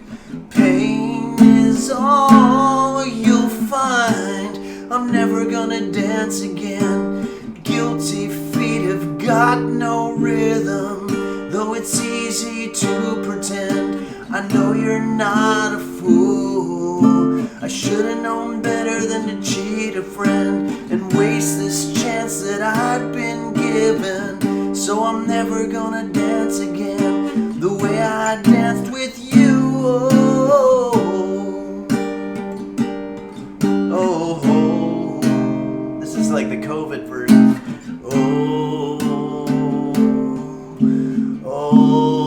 Pain is all you'll find. I'm never gonna dance again. Guilty feet have got no rhythm, though it's easy to pretend. I know you're not a fool. I should've known better than to cheat a friend and waste this chance that I'd been given. So I'm never gonna dance again the way I danced with you. Oh, oh. This is like the COVID version. Oh, oh.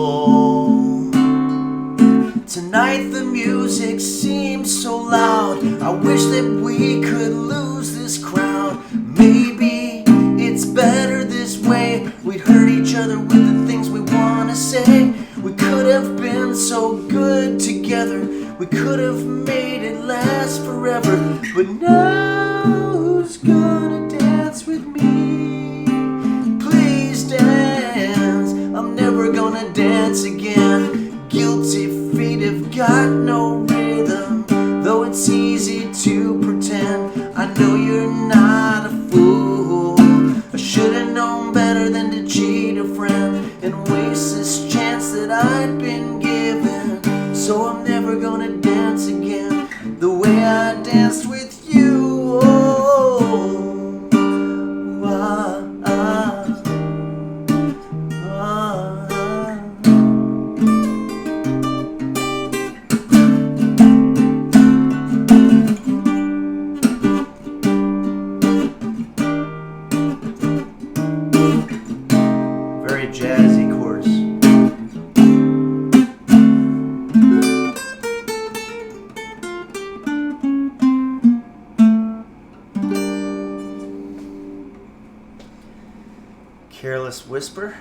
Tonight the music seems so loud. I wish that we could lose this crowd. Maybe it's better this way. We'd hurt each other with the things we want to say. We could have been so good together. We could have made it last forever. But now who's gonna dance with me? Please dance. I'm never gonna dance again. Guilty feet have got no rhythm, though it's easy to pretend. I know you're not a fool. I should've known better than to cheat a friend and waste this chance that I'd been given. So I'm never gonna dance again the way I danced with you. Oh, ah, ah, ah. Very jazzy chorus. Careless Whisper.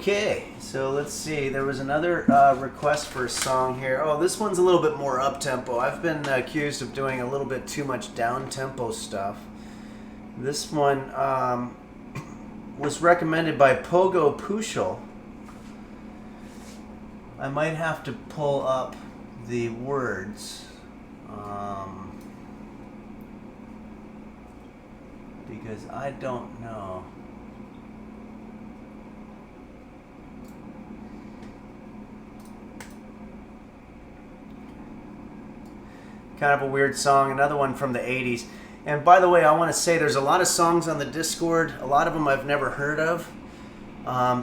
Okay, so let's see. There was another request for a song here. Oh, this one's a little bit more up-tempo. I've been accused of doing a little bit too much down-tempo stuff. This one was recommended by Pogo Pushel. I might have to pull up the words. Because I don't know. Kind of a weird song, another one from the 80s. And by the way, I want to say there's a lot of songs on the Discord. A lot of them I've never heard of.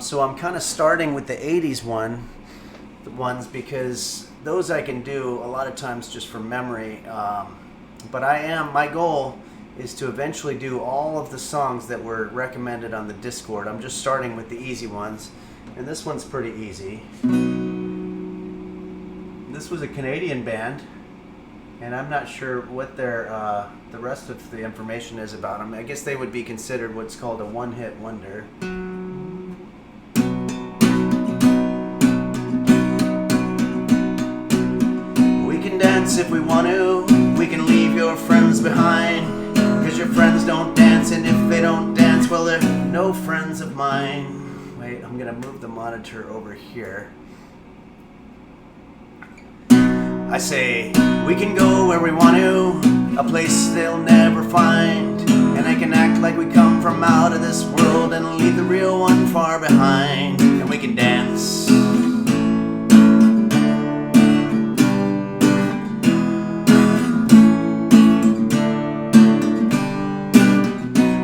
So I'm kind of starting with the 80s ones because those I can do a lot of times just from memory. But my goal is to eventually do all of the songs that were recommended on the Discord. I'm just starting with the easy ones. And this one's pretty easy. This was a Canadian band. And I'm not sure what their the rest of the information is about them. I guess they would be considered what's called a one-hit wonder. We can dance if we want to. We can leave your friends behind. 'Cause your friends don't dance, and if they don't dance, well, they're no friends of mine. Wait, I'm gonna move the monitor over here. I say, we can go where we want to, a place they'll never find. And I can act like we come from out of this world and leave the real one far behind. And we can dance.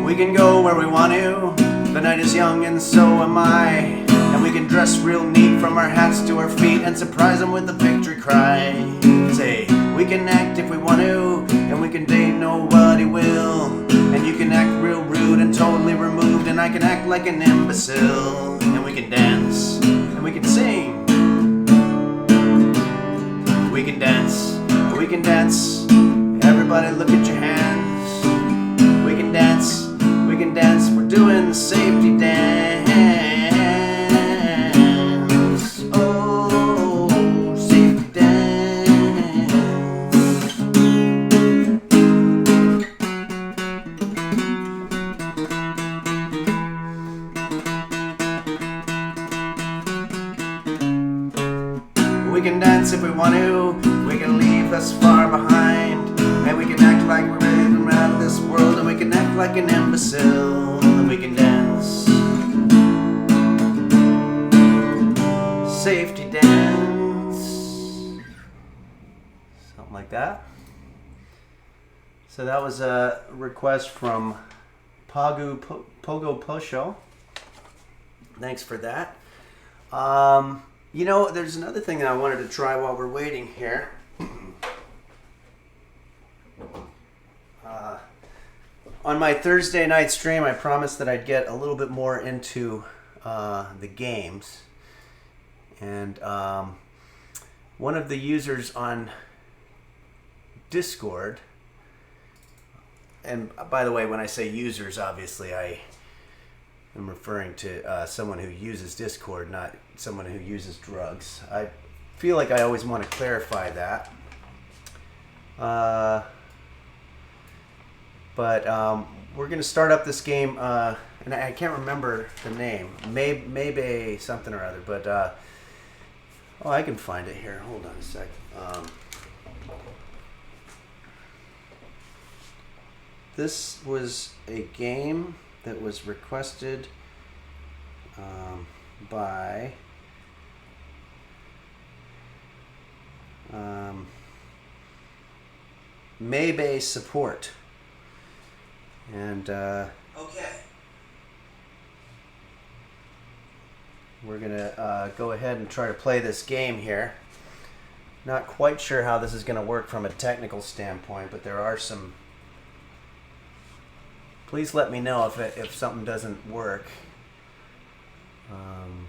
We can go where we want to, the night is young and so am I. And we can dress real neat from our hats to our feet and surprise them with a victory cry. Say, we can act if we want to, and we can date nobody will. And you can act real rude and totally removed, and I can act like an imbecile. And we can dance, and we can sing. We can dance, we can dance. Everybody look at your hands. We can dance, we can dance. We're doing the safety dance. We can dance if we want to, we can leave us far behind. And we can act like we're ready to come out of this world. And we can act like an imbecile. And we can dance. Safety dance. Something like that. So that was a request from Pogo Posho. Thanks for that. You know, there's another thing that I wanted to try while we're waiting here. On my Thursday night stream, I promised that I'd get a little bit more into the games. And one of the users on Discord, and by the way, when I say users, obviously I am referring to someone who uses Discord, not someone who uses drugs. I feel like I always want to clarify that. But we're going to start up this game, and I can't remember the name. Maybe something or other, but oh, I can find it here. Hold on a sec. This was a game that was requested by Maybe Support. And okay, we're gonna go ahead and try to play this game here. Not quite sure how this is gonna work from a technical standpoint, but there are some. Please let me know if something doesn't work. I'm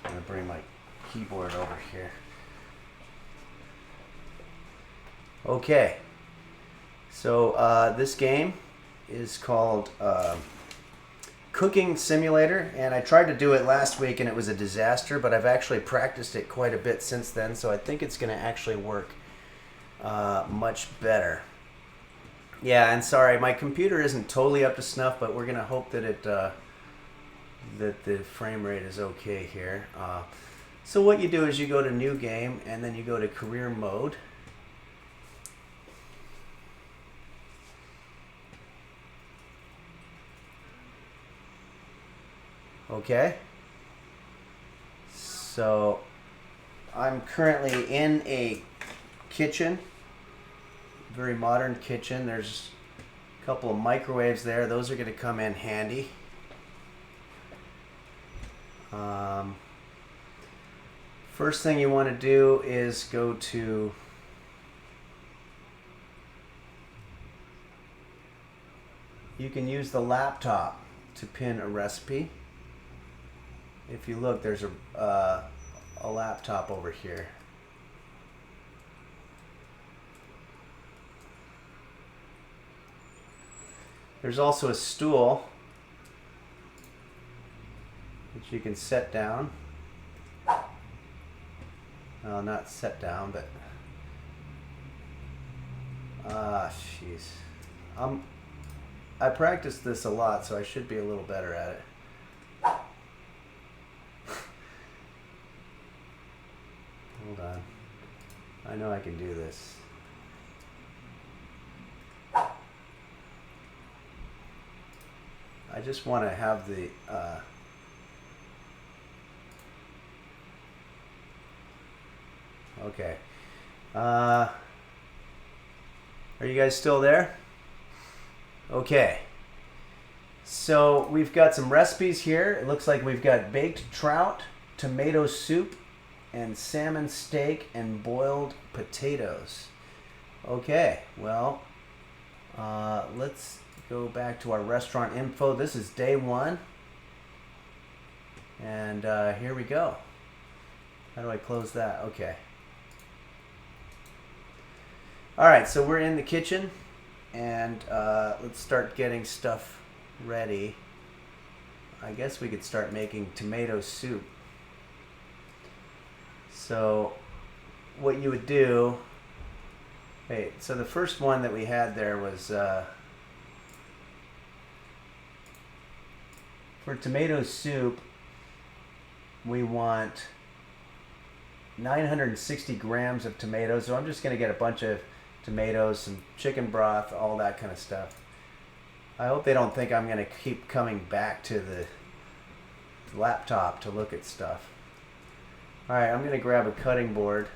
gonna bring my keyboard over here. Okay, So this game is called Cooking Simulator, and I tried to do it last week and it was a disaster, but I've actually practiced it quite a bit since then, so I think it's going to actually work much better. Yeah, and sorry, my computer isn't totally up to snuff, but we're going to hope that it that the frame rate is okay here. So what you do is you go to New Game, and then you go to Career Mode. Okay, so I'm currently in a kitchen, very modern kitchen. There's a couple of microwaves there. Those are going to come in handy. First thing you want to do is go to you can use the laptop to pin a recipe. If you look, there's a laptop over here. There's also a stool which you can set down. Well, not set down, but jeez. I practiced this a lot, so I should be a little better at it. Hold on. I know I can do this. I just want to have the okay. Are you guys still there? Okay. So we've got some recipes here. It looks like we've got baked trout, tomato soup, and salmon steak and boiled potatoes. Okay, well, let's go back to our restaurant info. This is day one. And here we go. How do I close that? Okay. All right, so we're in the kitchen, and let's start getting stuff ready. I guess we could start making tomato soup. So what you would do, so the first one that we had there was for tomato soup, we want 960 grams of tomatoes. So I'm just going to get a bunch of tomatoes, some chicken broth, all that kind of stuff. I hope they don't think I'm going to keep coming back to the laptop to look at stuff. All right, I'm going to grab a cutting board.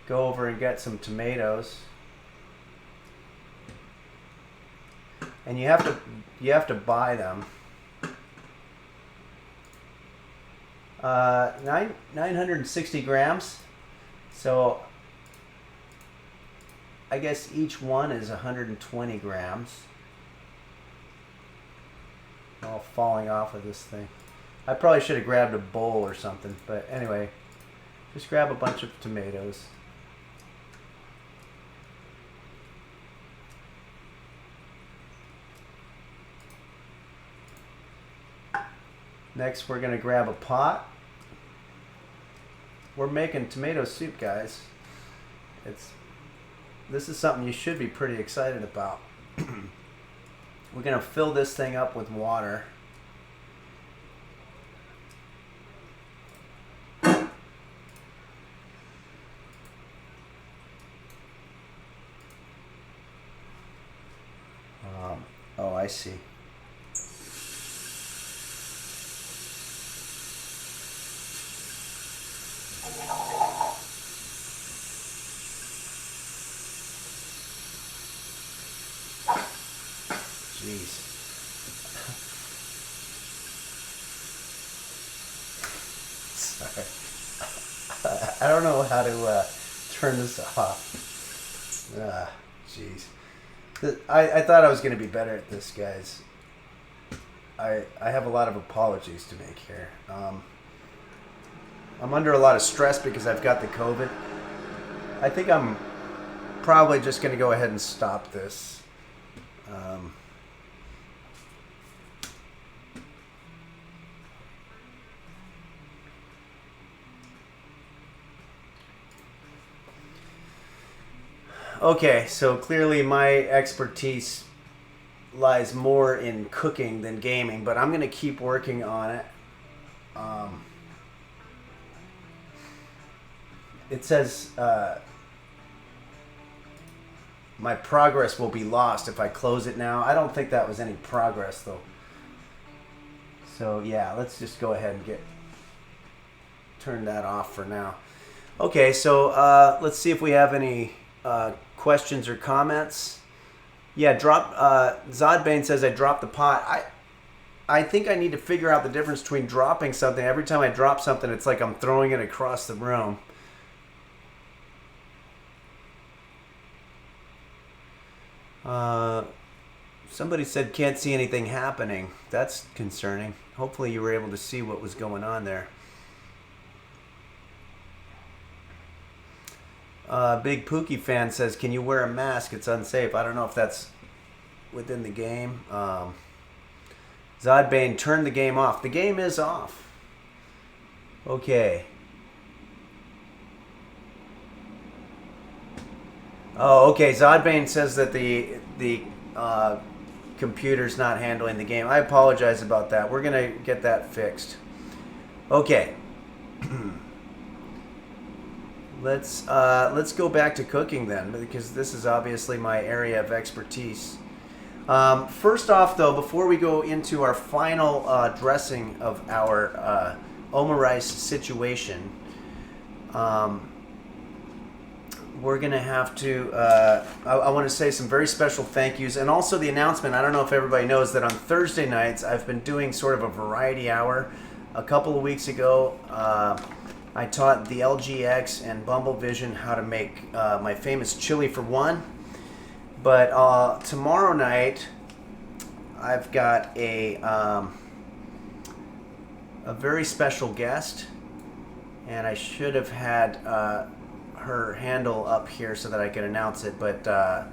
Go over and get some tomatoes. And you have to buy them. 960 grams. So I guess each one is 120 grams. All falling off of this thing. I probably should have grabbed a bowl or something, but anyway, just grab a bunch of tomatoes. Next, we're going to grab a pot. We're making tomato soup, guys. This is something you should be pretty excited about. We're going to fill this thing up with water. Oh, I see. Jeez. Sorry. I don't know how to turn this off. Jeez. I thought I was going to be better at this, guys. I have a lot of apologies to make here. I'm under a lot of stress because I've got the COVID. I think I'm probably just going to go ahead and stop this. Okay, so clearly my expertise lies more in cooking than gaming, but I'm going to keep working on it. It says my progress will be lost if I close it now. I don't think that was any progress, though. So, yeah, let's just go ahead and turn that off for now. Okay, so let's see if we have any questions or comments. Yeah, Zodbane says I dropped the pot. I think I need to figure out the difference between dropping something. Every time I drop something, it's like I'm throwing it across the room. Somebody said can't see anything happening. That's concerning. Hopefully you were able to see what was going on there. Big Pookie fan says, can you wear a mask? It's unsafe. I don't know if that's within the game. Zodbane, turn the game off. The game is off. Okay. Oh, okay. Zodbane says that the computer's not handling the game. I apologize about that. We're gonna get that fixed. Okay. Let's go back to cooking then, because this is obviously my area of expertise. First off, though, before we go into our final dressing of our Omurice situation, we're going to have to, I want to say some very special thank yous, and also the announcement. I don't know if everybody knows that on Thursday nights, I've been doing sort of a variety hour. A couple of weeks ago, I taught the LGX and Bumble Vision how to make my famous chili for one. But tomorrow night, I've got a very special guest, and I should have had her handle up here so that I could announce it, but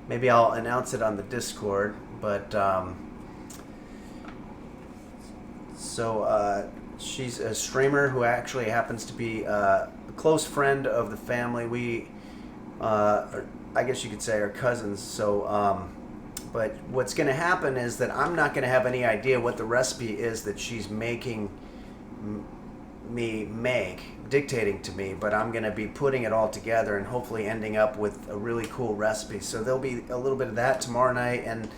maybe I'll announce it on the Discord. But she's a streamer who actually happens to be a close friend of the family. We, I guess you could say, are cousins. So, but what's going to happen is that I'm not going to have any idea what the recipe is that she's making me make, dictating to me, but I'm going to be putting it all together and hopefully ending up with a really cool recipe. So there'll be a little bit of that tomorrow night, and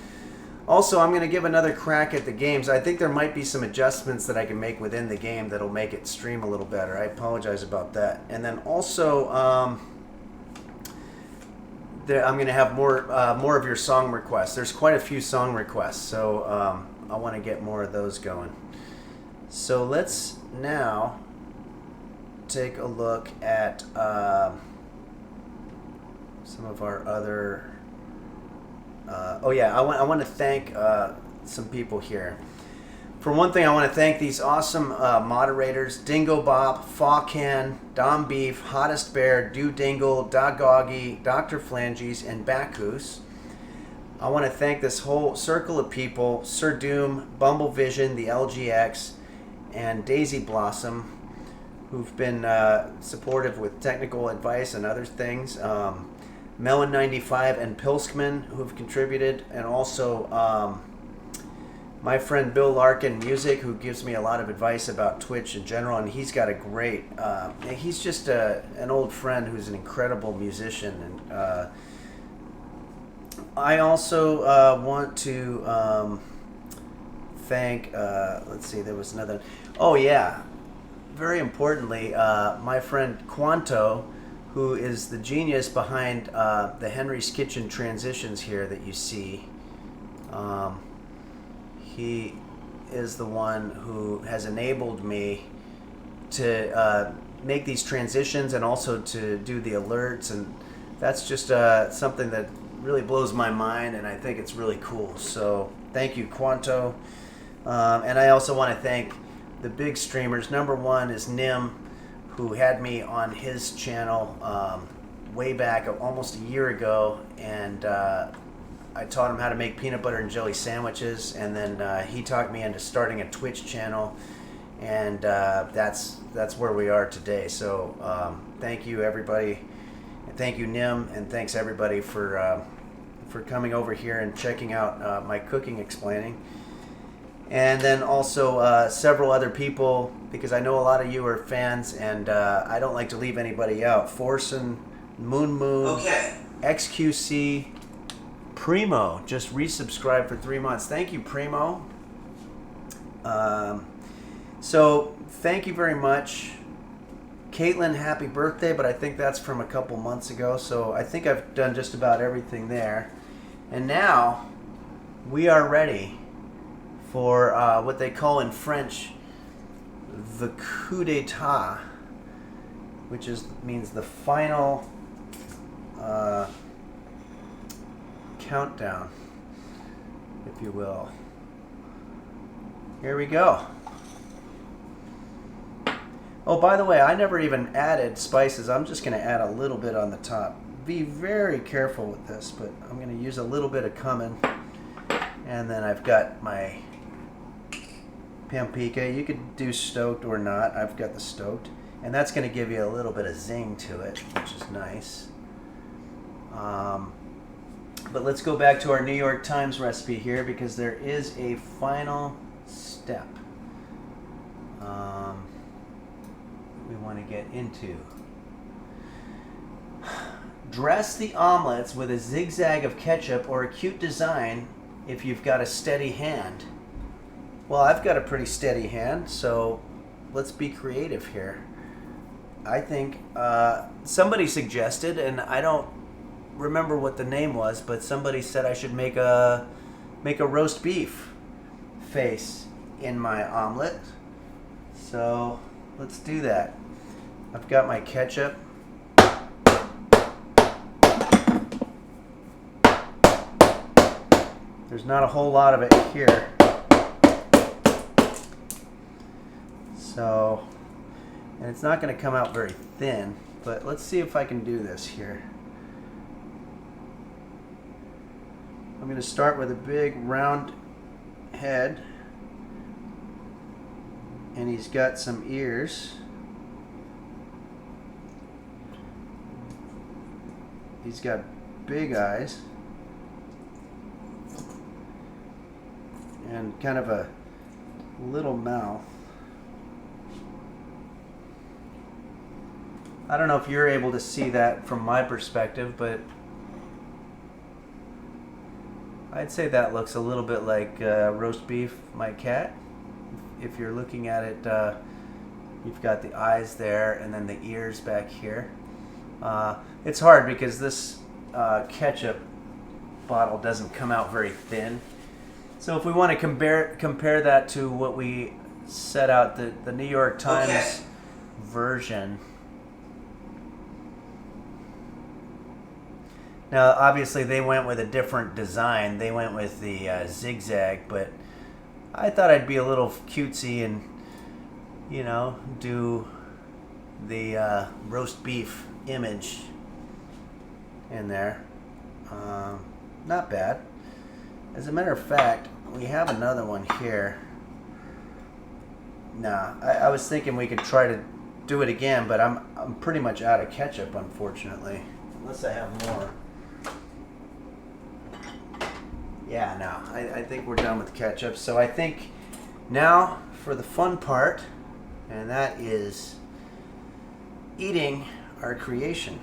also I'm going to give another crack at the games. I think there might be some adjustments that I can make within the game that'll make it stream a little better. I apologize about that. And then also I'm going to have more of your song requests. There's quite a few song requests, so I want to get more of those going. So let's now take a look at some of our other. I want to thank some people here. For one thing, I want to thank these awesome moderators: Dingo Bop, Fawcan, Dom Beef, Hottest Bear, Do Dingle, Dogoggy, Dr. Flanges, and Bacchus. I want to thank this whole circle of people: Sir Doom, Bumble Vision, the LGX, and Daisy Blossom, who've been supportive with technical advice and other things. Melon95 and Pilskman, who've contributed, and also my friend Bill Larkin Music, who gives me a lot of advice about Twitch in general, and he's got a great, he's just an old friend who's an incredible musician. And I also want to thank, let's see, there was another, oh yeah, very importantly, my friend Quanto, who is the genius behind the Henry's Kitchen transitions here that you see. He is the one who has enabled me to make these transitions and also to do the alerts, and that's just something that really blows my mind, and I think it's really cool. So thank you, Quanto. And I also want to thank the big streamers. Number one is Nim, who had me on his channel way back almost a year ago, and I taught him how to make peanut butter and jelly sandwiches, and then he talked me into starting a Twitch channel, and that's where we are today. So thank you, everybody, and thank you, Nim, and thanks everybody for coming over here and checking out my cooking explaining. And then also several other people, because I know a lot of you are fans, and I don't like to leave anybody out. Forsen, Moon, Okay. XQC, Primo just resubscribed for 3 months. Thank you, Primo. So thank you very much. Caitlin, happy birthday, but I think that's from a couple months ago. So I think I've done just about everything there. And now we are ready for what they call in French the coup d'etat, which means the final countdown, if you will. Here we go. Oh, by the way, I never even added spices. I'm just going to add a little bit on the top. Be very careful with this, but I'm going to use a little bit of cumin. And then I've got my pampika. You could do stoked or not. I've got the stoked. And that's going to give you a little bit of zing to it, which is nice. But let's go back to our New York Times recipe here, because there is a final step we want to get into. Dress the omelets with a zigzag of ketchup or a cute design if you've got a steady hand. Well, I've got a pretty steady hand, so let's be creative here. I think somebody suggested, and I don't remember what the name was, but somebody said I should make a roast beef face in my omelet. So let's do that. I've got my ketchup. There's not a whole lot of it here. So, and it's not going to come out very thin, but let's see if I can do this here. I'm going to start with a big round head, and he's got some ears. He's got big eyes and kind of a little mouth. I don't know if you're able to see that from my perspective, but I'd say that looks a little bit like roast beef, my cat. If you're looking at it, you've got the eyes there and then the ears back here. It's hard because this ketchup bottle doesn't come out very thin. So if we want to compare that to what we set out, the New York Times version. Now, obviously, they went with a different design. They went with the zigzag, but I thought I'd be a little cutesy and, you know, do the roast beef image in there. Not bad. As a matter of fact, we have another one here. Nah, I was thinking we could try to do it again, but I'm pretty much out of ketchup, unfortunately, unless I have more. Yeah, no, I think we're done with ketchup. So I think now for the fun part, and that is eating our creation.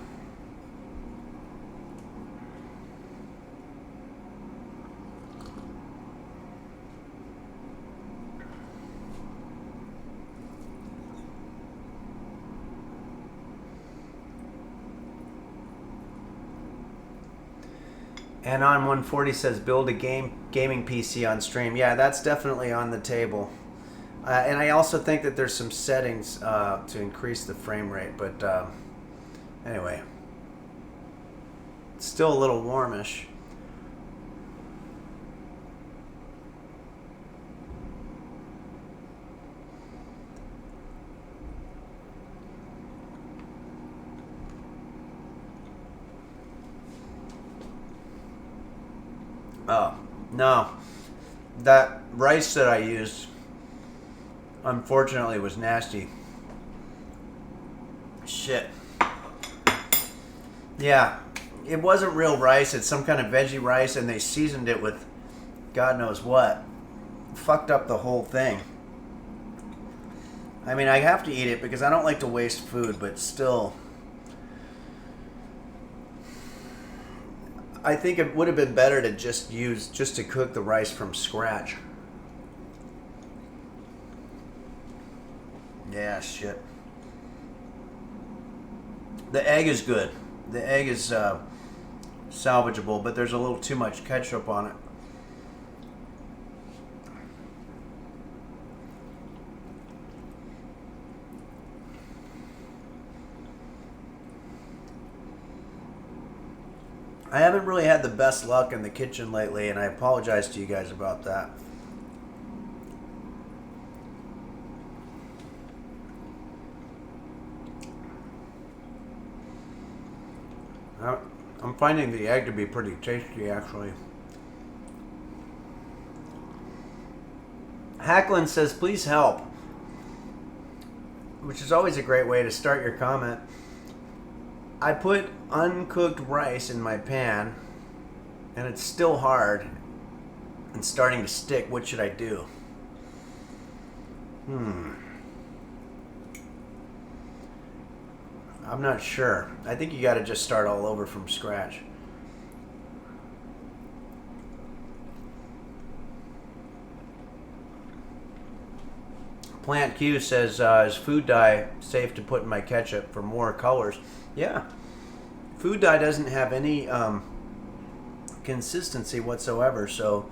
And on 140 says build a gaming PC on stream. Yeah, that's definitely on the table. And I also think that there's some settings to increase the frame rate. But anyway, it's still a little warmish. Oh, no. That rice that I used, unfortunately, was nasty. Shit. Yeah, it wasn't real rice. It's some kind of veggie rice, and they seasoned it with God knows what. Fucked up the whole thing. I mean, I have to eat it because I don't like to waste food, but still, I think it would have been better to just to cook the rice from scratch. Yeah, shit. The egg is good. The egg is salvageable, but there's a little too much ketchup on it. I haven't really had the best luck in the kitchen lately, and I apologize to you guys about that. I'm finding the egg to be pretty tasty, actually. Hacklin says, please help. Which is always a great way to start your comment. I put uncooked rice in my pan, and it's still hard and starting to stick. What should I do? I'm not sure. I think you got to just start all over from scratch. Plant Q says, is food dye safe to put in my ketchup for more colors? Yeah. Food dye doesn't have any consistency whatsoever, so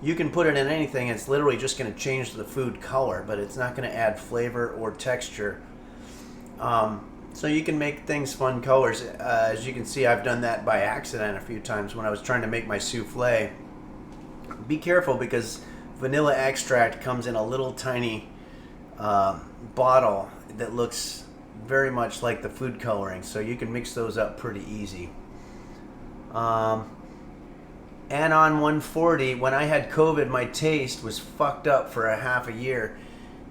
you can put it in anything. It's literally just going to change the food color, but it's not going to add flavor or texture. So you can make things fun colors. As you can see, I've done that by accident a few times when I was trying to make my souffle. Be careful because vanilla extract comes in a little tiny bottle that looks very much like the food coloring, so you can mix those up pretty easy. And on 140, when I had COVID, my taste was fucked up for a half a year.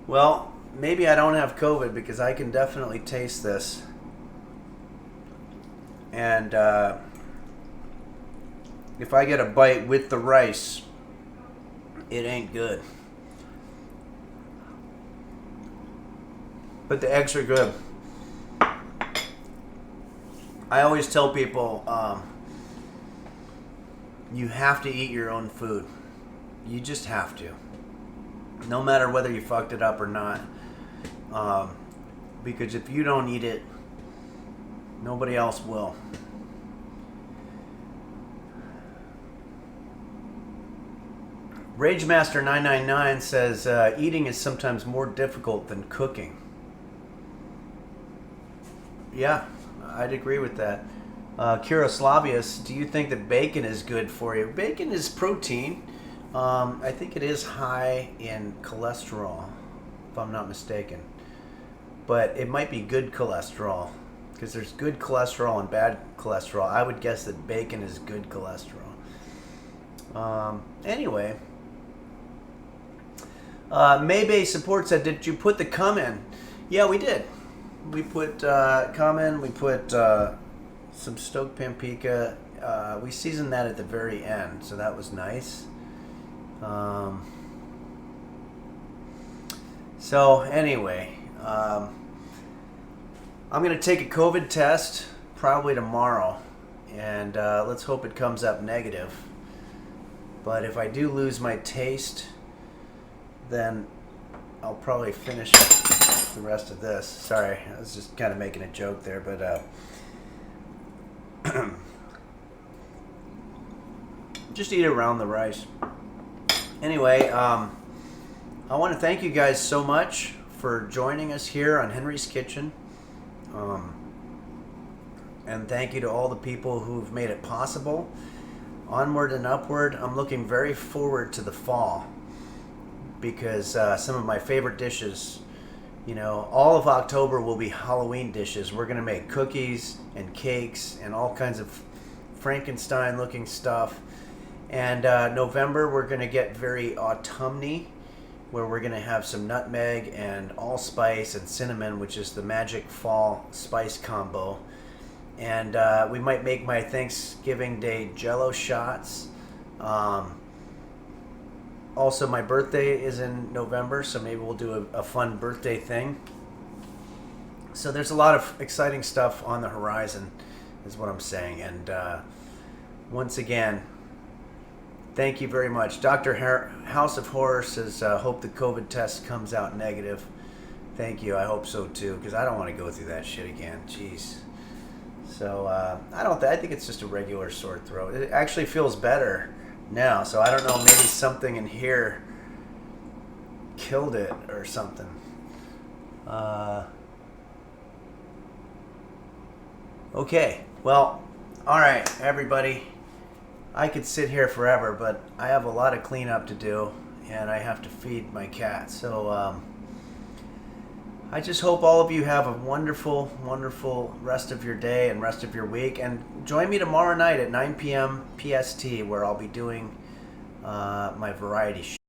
Well, maybe I don't have COVID because I can definitely taste this. And if I get a bite with the rice, it ain't good. But the eggs are good. I always tell people, you have to eat your own food. You just have to. No matter whether you fucked it up or not. Because if you don't eat it, nobody else will. RageMaster999 says, eating is sometimes more difficult than cooking. Yeah, I'd agree with that. Kuroslavius, do you think that bacon is good for you? Bacon is protein. I think it is high in cholesterol, if I'm not mistaken. But it might be good cholesterol, because there's good cholesterol and bad cholesterol. I would guess that bacon is good cholesterol. Anyway, Maybay Support said, did you put the cum in? Yeah, we did. We put cum in, we put some stoked paprika. We seasoned that at the very end, so that was nice. So anyway, I'm going to take a COVID test probably tomorrow, and let's hope it comes up negative. But if I do lose my taste, then I'll probably finish the rest of this. Sorry, I was just kind of making a joke there, but just eat around the rice. Anyway, I want to thank you guys so much for joining us here on Henry's Kitchen. And thank you to all the people who've made it possible. Onward and upward, I'm looking very forward to the fall because some of my favorite dishes, you know, all of October will be Halloween dishes. We're going to make cookies and cakes and all kinds of Frankenstein looking stuff. And November, we're going to get very autumny, where we're going to have some nutmeg and allspice and cinnamon, which is the magic fall spice combo. And we might make my Thanksgiving Day Jell-O shots. Also, my birthday is in November, so maybe we'll do a fun birthday thing. So there's a lot of exciting stuff on the horizon, is what I'm saying. And once again, thank you very much. Dr. House of Horror says, hope the COVID test comes out negative. Thank you. I hope so too, because I don't want to go through that shit again. Jeez. So I think it's just a regular sore throat. It actually feels better now. So I don't know. Maybe something in here killed it or something. Okay. Well, all right, everybody. I could sit here forever, but I have a lot of cleanup to do, and I have to feed my cat. So I just hope all of you have a wonderful, wonderful rest of your day and rest of your week. And join me tomorrow night at 9 p.m. PST, where I'll be doing my variety show.